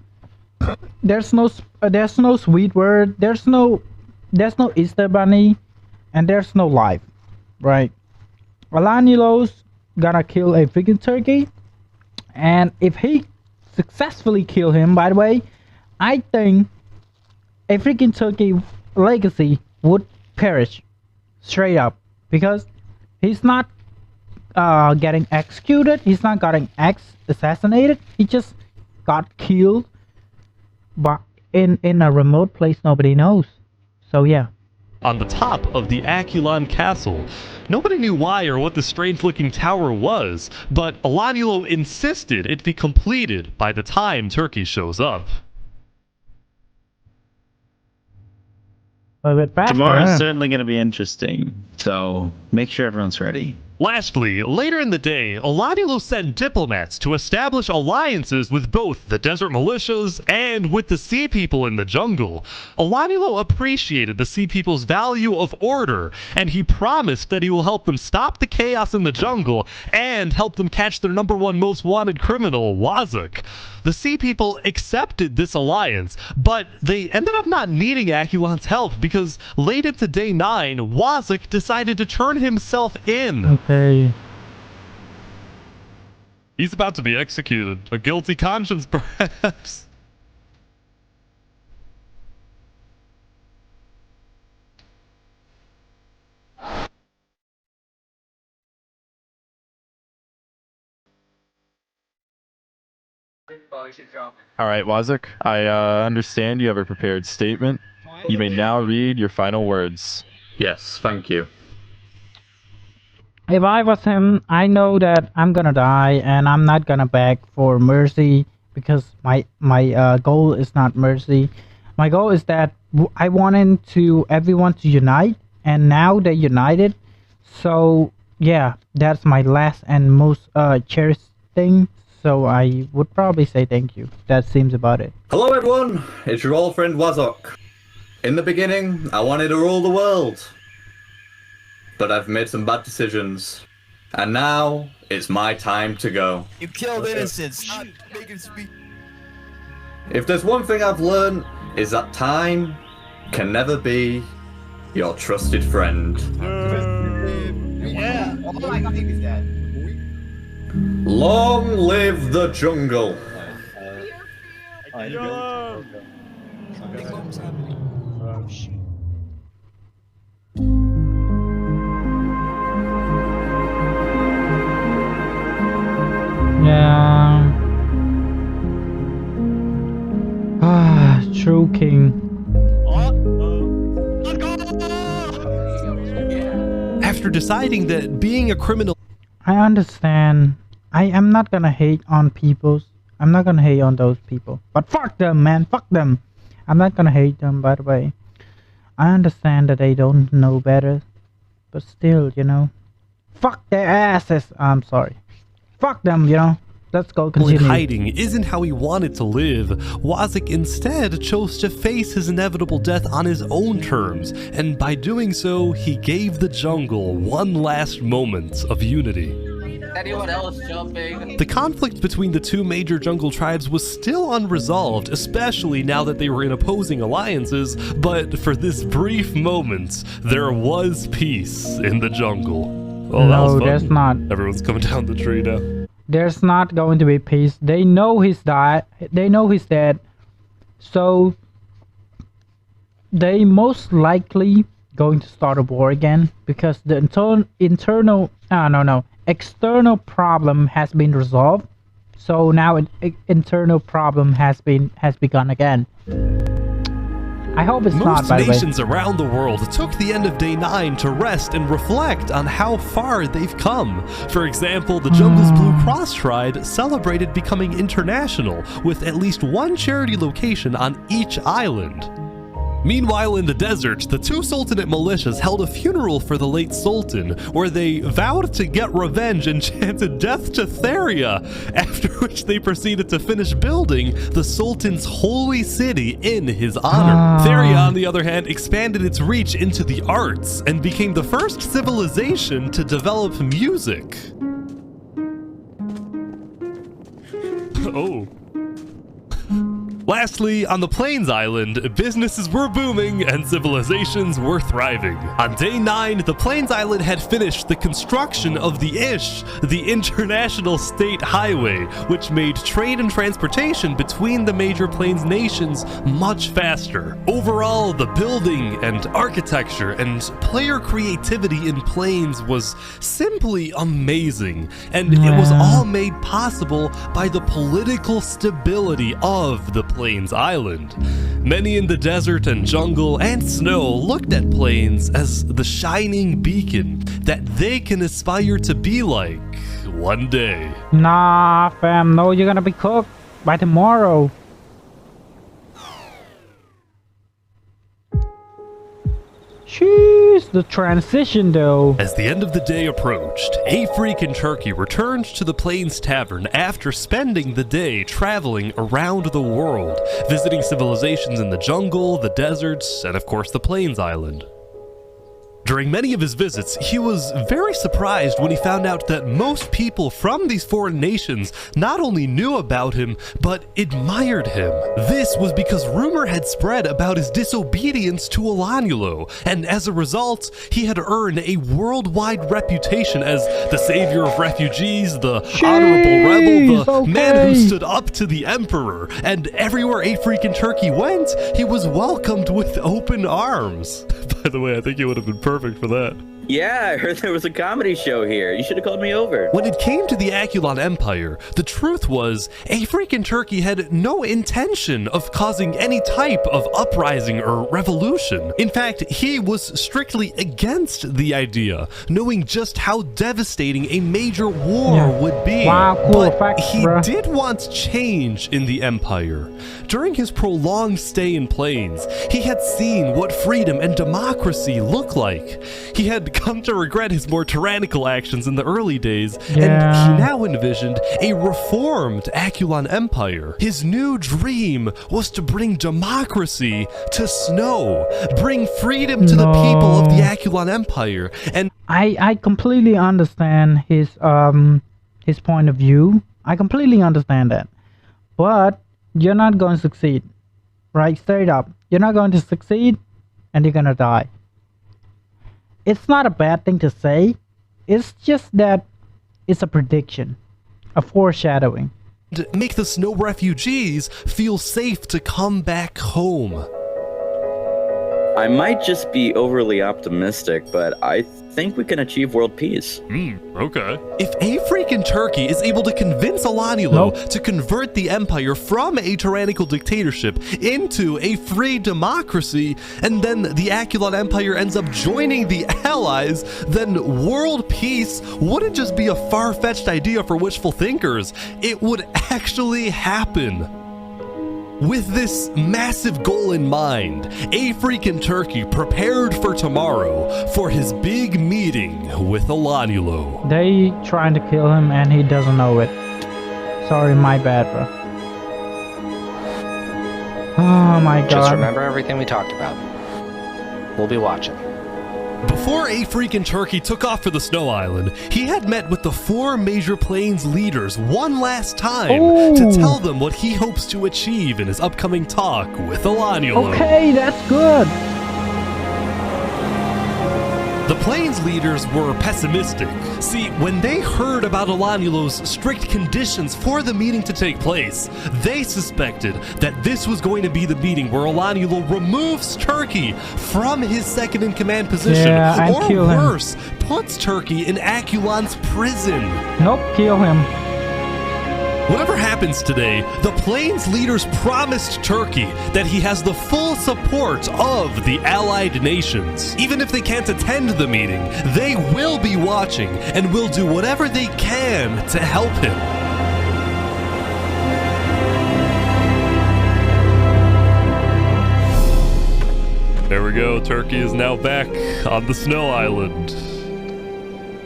There's no sweet word. There's no Easter bunny, and there's no life, right? Olanilo's gonna kill A Freakin' Turkey, and if he successfully kill him, by the way, I think A Freakin' Turkey legacy would perish, straight up, because he's not getting executed. He's not getting assassinated. He just got killed, but in a remote place nobody knows. So yeah. On the top of the Akulon Castle. Nobody knew why or what the strange-looking tower was, but Olanilo insisted it be completed by the time Turkey shows up. A bit faster. Tomorrow's certainly going to be interesting, so make sure everyone's ready. Lastly, later in the day, Olanilo sent diplomats to establish alliances with both the desert militias and with the sea people in the jungle. Olanilo appreciated the sea people's value of order, and he promised that he will help them stop the chaos in the jungle and help them catch their #1 most wanted criminal, Wazuk. The sea people accepted this alliance, but they ended up not needing Akulon's help because late into day 9, Wazuk decided to turn himself in. Okay. He's about to be executed. A guilty conscience, perhaps. Alright, Wazuk, I understand you have a prepared statement. You may now read your final words. Yes, thank you. If I was him, I know that I'm gonna die, and I'm not gonna beg for mercy because my goal is not mercy. My goal is that I wanted everyone to unite, and now they united. So yeah, that's my last and most cherished thing. So I would probably say thank you. That seems about it. Hello everyone, it's your old friend Wazuk. In the beginning, I wanted to rule the world. But I've made some bad decisions. And now, it's my time to go. You killed innocents, not making speak. If there's one thing I've learned, is that time can never be your trusted friend. Yeah. Oh my god, he's dead. Long live the jungle. Yeah. True king. After deciding that being a criminal... I understand. I am not gonna hate on people. I'm not gonna hate on those people. But fuck them, man. Fuck them. I'm not gonna hate them, by the way. I understand that they don't know better. But still, you know. Fuck their asses. I'm sorry. Fuck them, you know. Let's go continue. Hiding isn't how he wanted to live. Wazuk instead chose to face his inevitable death on his own terms, and by doing so, he gave the jungle one last moment of unity. Anyone else jumping? The conflict between the two major jungle tribes was still unresolved, especially now that they were in opposing alliances, but for this brief moment, there was peace in the jungle. Oh, that was fun. There's not. Everyone's coming down the tree now. There's not going to be peace. They know he's died. They know he's dead. So they most likely going to start a war again because the external problem has been resolved. So now an internal problem has begun again. I hope it's not, by the way. Most nations around the world took the end of day 9 to rest and reflect on how far they've come. For example, the jungle's Blue Cross tribe celebrated becoming international, with at least one charity location on each island. Meanwhile, in the desert, the two Sultanate militias held a funeral for the late Sultan, where they vowed to get revenge and chanted death to Theria, after which they proceeded to finish building the Sultan's holy city in his honor. Theria, on the other hand, expanded its reach into the arts and became the first civilization to develop music. Oh. Lastly, on the Plains Island, businesses were booming and civilizations were thriving. On day 9, the Plains Island had finished the construction of the ISH, the International State Highway, which made trade and transportation between the major Plains nations much faster. Overall, the building and architecture and player creativity in Plains was simply amazing, and it was all made possible by the political stability of the Plains Island. Many in the desert and jungle and snow looked at Plains as the shining beacon that they can aspire to be like one day. Nah, fam, no, you're gonna be cooked by tomorrow. Jeez, the transition though. As the end of the day approached, Aphreak and Turkey returned to the Plains Tavern after spending the day traveling around the world, visiting civilizations in the jungle, the deserts, and of course the Plains Island. During many of his visits, he was very surprised when he found out that most people from these foreign nations not only knew about him, but admired him. This was because rumor had spread about his disobedience to Alanyulo, and as a result, he had earned a worldwide reputation as the savior of refugees, the honorable rebel, the man who stood up to the emperor, and everywhere Aphreak and Turkey went, he was welcomed with open arms. By the way, I think he would have been perfect for that. Yeah, I heard there was a comedy show here. You should have called me over. When it came to the Akulon Empire, the truth was, Aphreak and Turkey had no intention of causing any type of uprising or revolution. In fact, he was strictly against the idea, knowing just how devastating a major war would be. Wow, cool but facts, he bro. did want change in the Empire. During his prolonged stay in Plains, he had seen what freedom and democracy look like. He had come to regret his more tyrannical actions in the early days, and he now envisioned a reformed Akulon Empire. His new dream was to bring democracy to Snow, bring freedom to the people of the Akulon Empire, and I completely understand his point of view. I completely understand that. But you're not going to succeed. Right? Straight up. You're not going to succeed and you're gonna die. It's not a bad thing to say. It's just that it's a prediction. A foreshadowing. make the Snow refugees feel safe to come back home. I might just be overly optimistic, but I think we can achieve world peace. Okay. If Aphreak and Turkey is able to convince Alanyulo to convert the Empire from a tyrannical dictatorship into a free democracy, and then the Akulon Empire ends up joining the Allies, then world peace wouldn't just be a far-fetched idea for wishful thinkers. It would actually happen. With this massive goal in mind, Aphreak and Turkey prepared for tomorrow for his big meeting with Alanyulo. They trying to kill him and he doesn't know it. Sorry, my bad, bro. Oh my god. Just remember everything we talked about. We'll be watching. Before Aphreak and Turkey took off for the Snow Island, he had met with the 4 major plains leaders one last time to tell them what he hopes to achieve in his upcoming talk with Alanyulo. Okay, that's good. The plains leaders were pessimistic. See, when they heard about Alanyulo's strict conditions for the meeting to take place, they suspected that this was going to be the meeting where Alanyulo removes Turkey from his second-in-command position, or worse, puts Turkey in Akulon's prison. Nope, kill him. Whatever happens today, the Plains leaders promised Turkey that he has the full support of the allied nations. Even if they can't attend the meeting, they will be watching and will do whatever they can to help him. There we go, Turkey is now back on the Snow Island.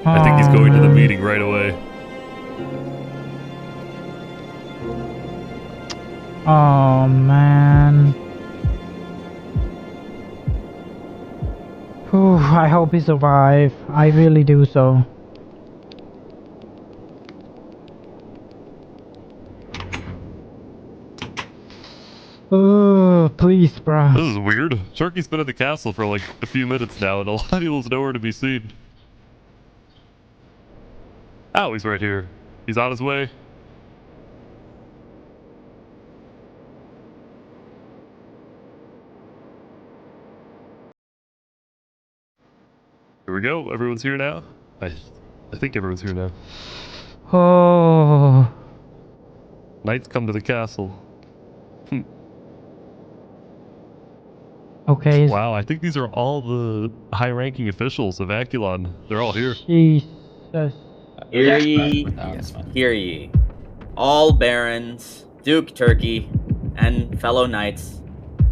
I think he's going to the meeting right away. Oh man. Whew, I hope he survives. I really do so. Oh, please, bro. This is weird. Turkey's been at the castle for like a few minutes now, and Alanyulo's nowhere to be seen. Oh, he's right here. He's on his way. Here we go. Everyone's here now. I think everyone's here now. Oh. Knights come to the castle. Okay. Wow, I think these are all the high-ranking officials of Akulon. They're all here. Jesus. Hear ye, hear ye. All barons, Duke Turkey, and fellow knights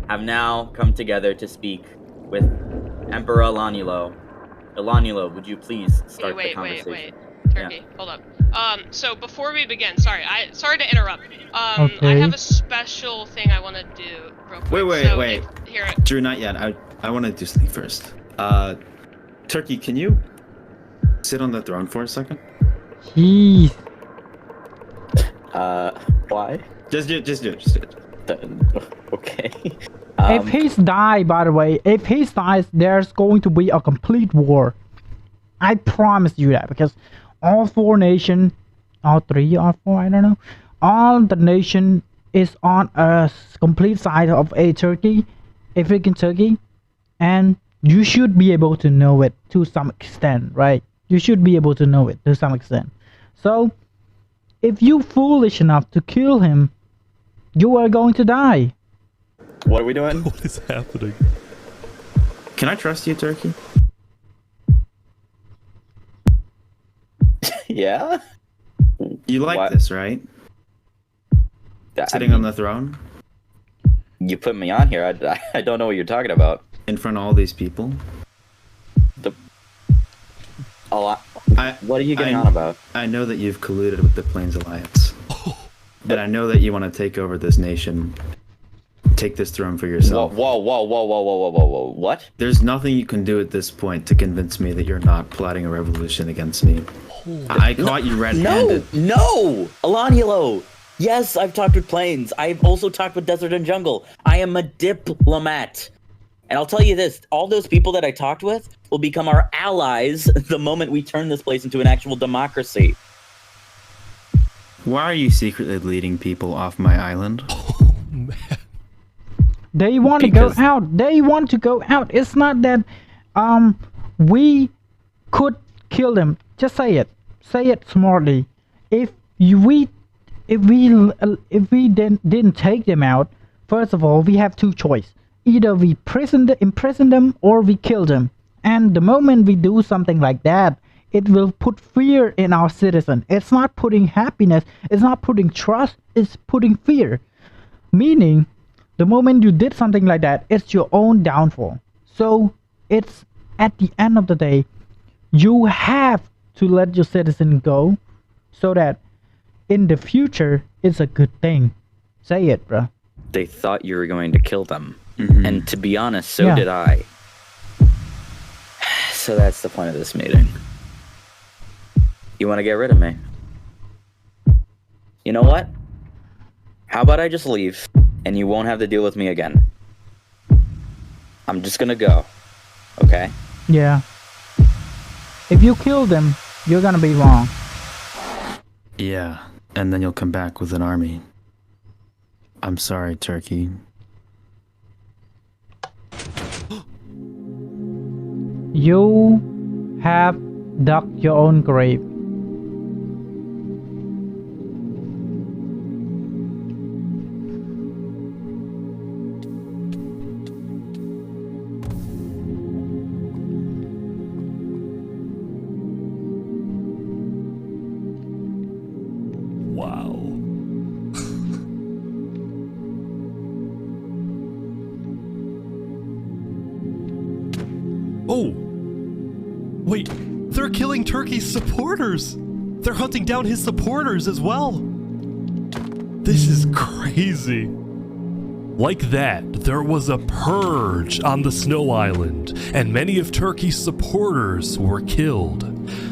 have now come together to speak with Emperor Elanulo. Elanulo, would you please start the conversation? Wait. Turkey, hold up. So before we begin, sorry to interrupt. I have a special thing I want to do real quick. Wait. Drew, not yet. I want to do something first. Turkey, can you sit on the throne for a second? Jeez. Why? Just do it. Okay. If he's died, by the way, if he dies, there's going to be a complete war. I promise you that, because all 4 nations, all 3 or 4, I don't know, all the nation is on a complete side of a Turkey, a freaking Turkey, and you should be able to know it to some extent, right? You should be able to know it to some extent. So, if you foolish enough to kill him, you are going to die. What are we doing? What is happening? Can I trust you, Turkey? Yeah? You like this, right? Sitting on the throne? You put me on here. I don't know what you're talking about. In front of all these people? What are you getting on about? I know that you've colluded with the Plains Alliance. And I know that you want to take over this nation. Take this throne for yourself. Whoa. What? There's nothing you can do at this point to convince me that you're not plotting a revolution against me. I caught you red-handed. No! Elanulo! Yes, I've talked with Plains. I've also talked with Desert and Jungle. I am a diplomat. And I'll tell you this, all those people that I talked with will become our allies the moment we turn this place into an actual democracy. Why are you secretly leading people off my island? Oh, man. They want to go out. They want to go out. It's not that we could kill them. Just say it. Say it smartly. If we didn't take them out, first of all, we have 2 choices. Either we imprison them or we kill them. And the moment we do something like that, it will put fear in our citizen. It's not putting happiness. It's not putting trust. It's putting fear. Meaning, the moment you did something like that, it's your own downfall. So, it's at the end of the day, you have to let your citizen go so that in the future, it's a good thing. Say it, bro. They thought you were going to kill them. And to be honest, so did I. So that's the point of this meeting. You want to get rid of me? You know what? How about I just leave, and you won't have to deal with me again? I'm just gonna go, okay? Yeah. If you kill them, you're gonna be wrong. Yeah, and then you'll come back with an army. I'm sorry, Turkey. You have dug your own grave. Wow. Oh! Wait, they're killing Turkey's supporters! They're hunting down his supporters as well! This is crazy. Like that, there was a purge on the Snow Island, and many of Turkey's supporters were killed.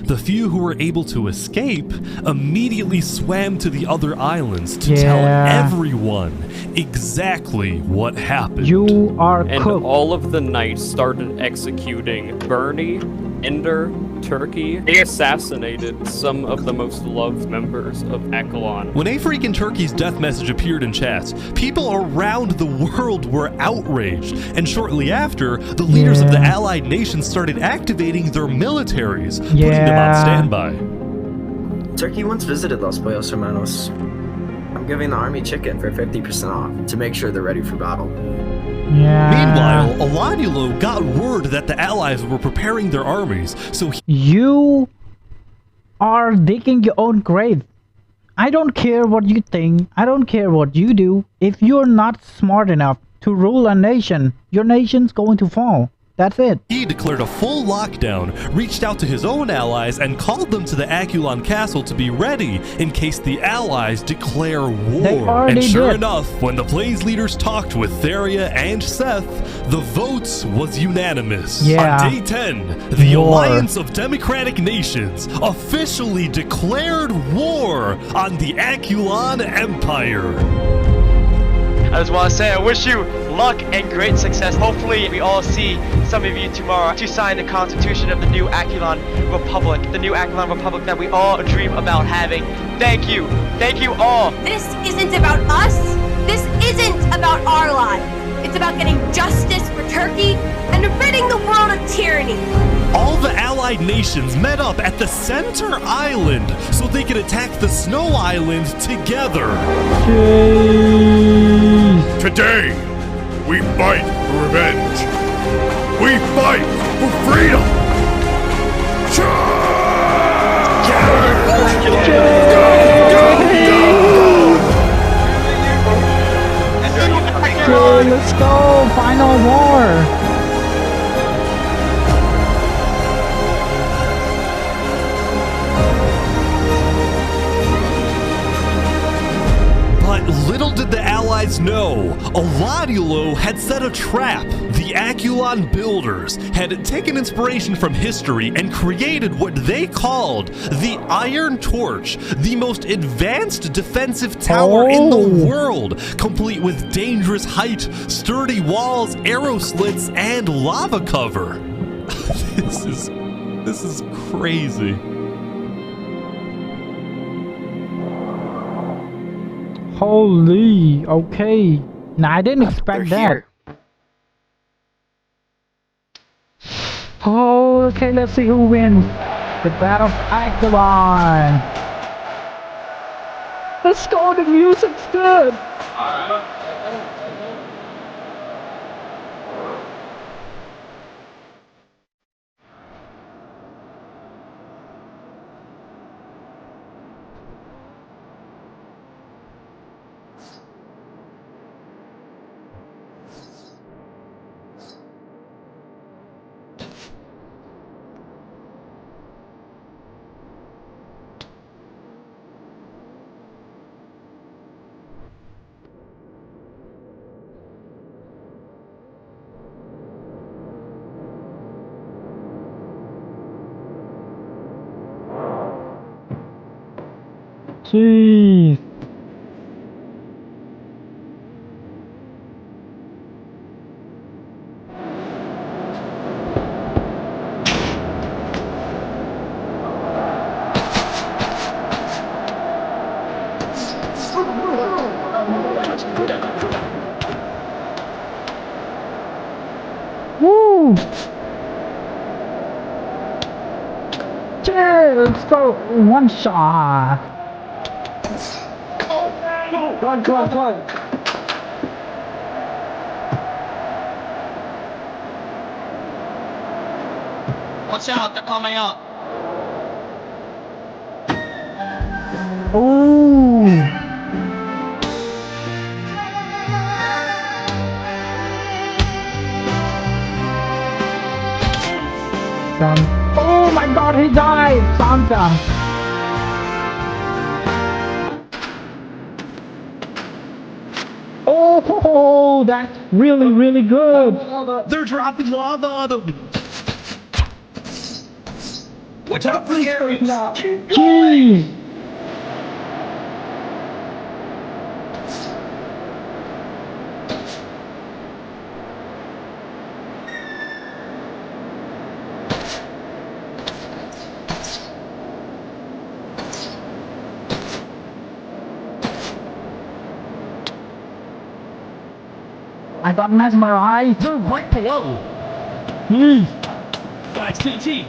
The few who were able to escape immediately swam to the other islands to tell everyone exactly what happened. You are and cooked. All of the knights started executing Bernie, Ender, Turkey. They assassinated some of the most loved members of Ekelon. When Afreak in Turkey's death message appeared in chats, people around the world were outraged, and shortly after, the leaders of the allied nations started activating their militaries, putting them on standby. Turkey once visited Los Pollos Hermanos. I'm giving the army chicken for 50% off to make sure they're ready for battle. Meanwhile, Elanulo got word that the allies were preparing their armies, so you are digging your own grave. I don't care what you think. I don't care what you do. If you're not smart enough to rule a nation, your nation's going to fall. That's it. He declared a full lockdown, reached out to his own allies, and called them to the Aculon Castle to be ready in case the allies declare war. And sure enough, when the Plains leaders talked with Theria and Seth, the votes was unanimous. Yeah. On day 10, the Alliance of Democratic Nations officially declared war on the Aculon Empire. I just want to say I wish you luck and great success. Hopefully we all see some of you tomorrow to sign the constitution of the new Aculon Republic. The new Aculon Republic that we all dream about having. Thank you. Thank you all. This isn't about us. This isn't about our lives. It's about getting justice for Turkey and ridding the world of tyranny. All the allied nations met up at the center island so they could attack the Snow Island together. Today, we fight for revenge. We fight for freedom. Let's go! Final war! But little did the allies know, Alanielo had set a trap. The Aculon builders had taken inspiration from history and created what they called the Iron Torch, the most advanced defensive tower in the world, complete with dangerous height, sturdy walls, arrow slits, and lava cover. This is crazy. Holy, okay. Nah, I didn't expect that. Oh, okay, let's see who wins. The Battle of Aculon. Let's go, the music's good. Jeez. Woo! Yeah, let's go. One shot. Run, run, run. Watch out, they're coming up. Ooh. Oh my god, he died! Santa! Oh, that's really, really good! They're dropping lava on them! Watch out for the areas! Jeez! I got mesmerized. They're right below. Guys, TT.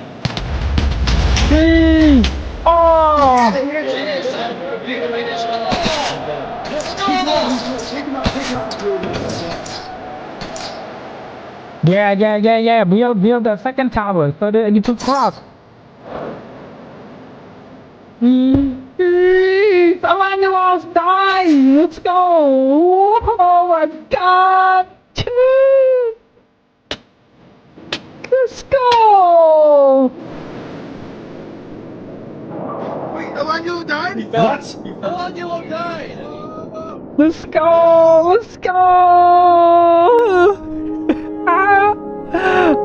Oh! Yeah. Build the second tower so that you to cross. Alanielo's dying! Let's go! Oh my god! He fell. What? He fell. Alanyulo died! Let's go! Let's go!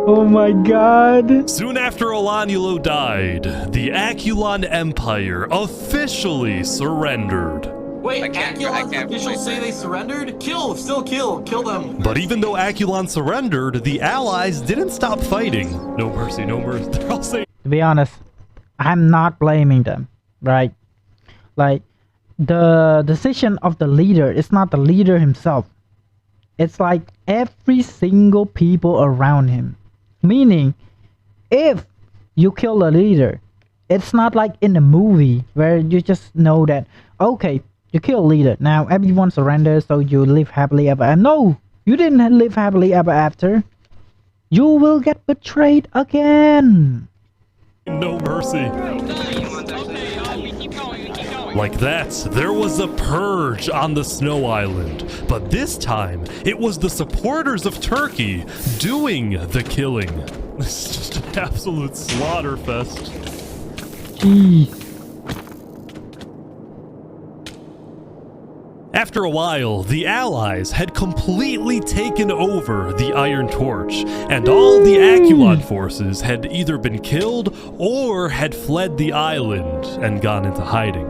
Oh my god. Soon after Alanyulo died, the Aculon Empire officially surrendered. Wait, Aculon's officials say they surrendered? Kill! Still kill! Kill them! But even though Aculon surrendered, the allies didn't stop fighting. No mercy, no mercy. They're all saying. To be honest, I'm not blaming them, right? Like, the decision of the leader is not the leader himself. It's like every single people around him. Meaning, if you kill the leader, it's not like in a movie where you just know that, okay, you kill leader, now everyone surrenders, so you live happily ever after. No, you didn't live happily ever after. You will get betrayed again. No mercy. Like that, there was a purge on the Snow Island, but this time, it was the supporters of Turkey doing the killing. This is just an absolute slaughter fest. Jeez. After a while, the Allies had completely taken over the Iron Torch, and all the Aculon forces had either been killed or had fled the island and gone into hiding.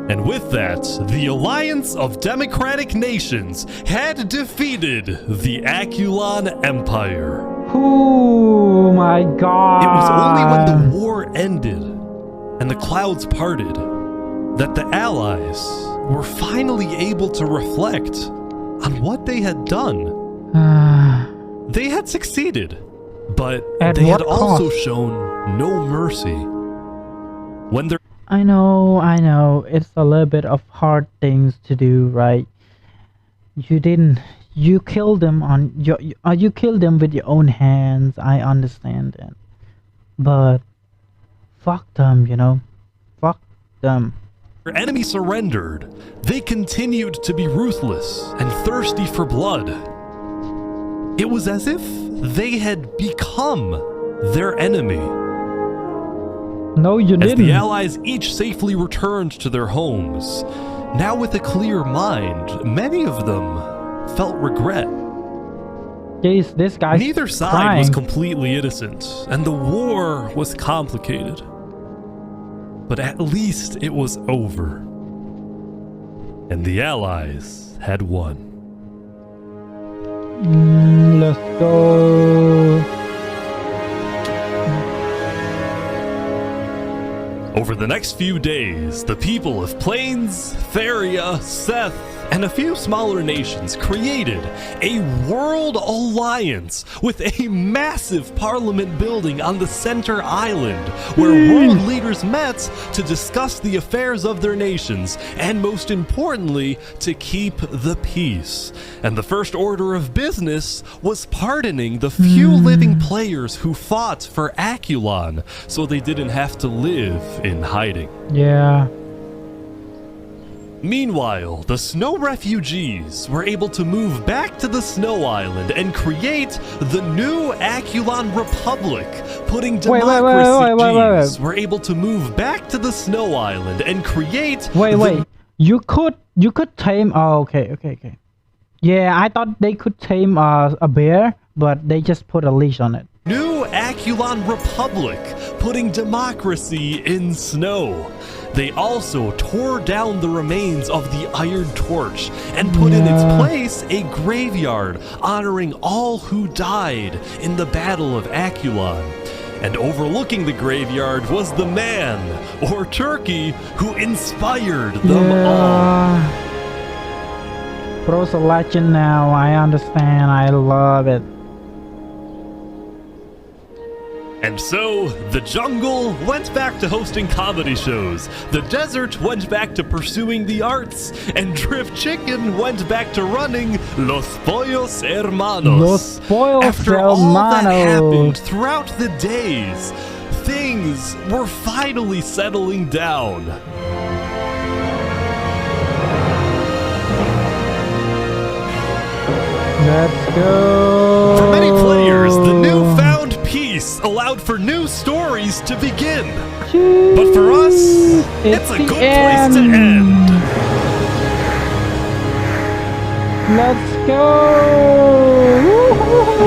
And with that, the Alliance of Democratic Nations had defeated the Aculon Empire. Oh my god. It was only when the war ended and the clouds parted that the Allies were finally able to reflect on what they had done. They had succeeded, but they had also shown no mercy. When they're I know, it's a little bit of hard things to do, right? You killed them you killed them with your own hands, I understand that. But, fuck them, you know? Fuck them. Their enemy surrendered, they continued to be ruthless and thirsty for blood. It was as if they had become their enemy. No, you didn't. As the Allies each safely returned to their homes, now with a clear mind, many of them felt regret. Jeez, this guy's Neither side crying. was completely innocent, and the war was complicated. But at least it was over. And the Allies had won. Let's go. Over the next few days, the people of Plains, Theria, Seth, and a few smaller nations created a world alliance with a massive parliament building on the center island where world leaders met to discuss the affairs of their nations and, most importantly, to keep the peace. And the first order of business was pardoning the few living players who fought for Aculon so they didn't have to live in hiding. Yeah. Meanwhile, the snow refugees were able to move back to the Snow Island and create the new Aculon Republic, putting democracy. Were able to move back to the Snow Island and create. Wait. You could tame. Oh, okay. Yeah, I thought they could tame a bear, but they just put a leash on it. New Aculon Republic, putting democracy in snow. They also tore down the remains of the Iron Torch and put in its place a graveyard honoring all who died in the Battle of Aculon. And overlooking the graveyard was the man, or Turkey, who inspired them all. Bro's a legend now, I understand, I love it. And so, the jungle went back to hosting comedy shows, the desert went back to pursuing the arts, and Drift Chicken went back to running Los Pollos Hermanos. After all that happened throughout the days, things were finally settling down. Let's go. For many players, the newfound peace allowed for new stories place to begin. But for us, it's a good place to end. Let's go! Woo-hoo-hoo!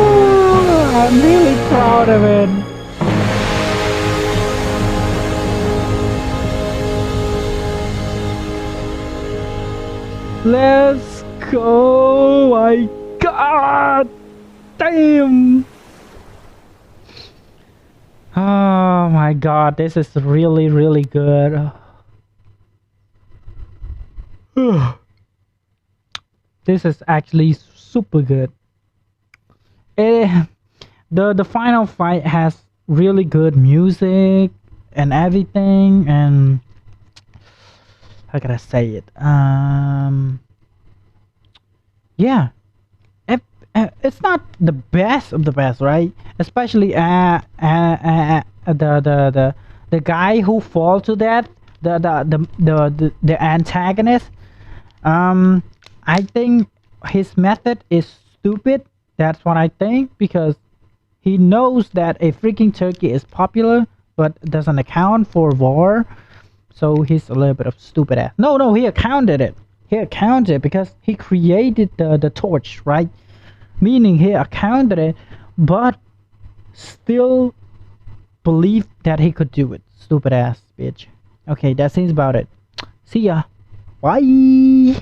I'm really proud of it. Let's go! My God! Damn! Oh my God, this is really, really good. This is actually super good. The final fight has really good music and everything, and how can I say it? Yeah, it's not the best of the best, right? Especially the guy who fall to death, the antagonist. I think his method is stupid. That's what I think, because he knows that a freaking turkey is popular, but doesn't account for war. So he's a little bit of stupid ass. No, he accounted it. He accounted because he created the torch, right? Meaning he accounted it, but still believed that he could do it. Stupid ass bitch. Okay, that seems about it. See ya. Bye.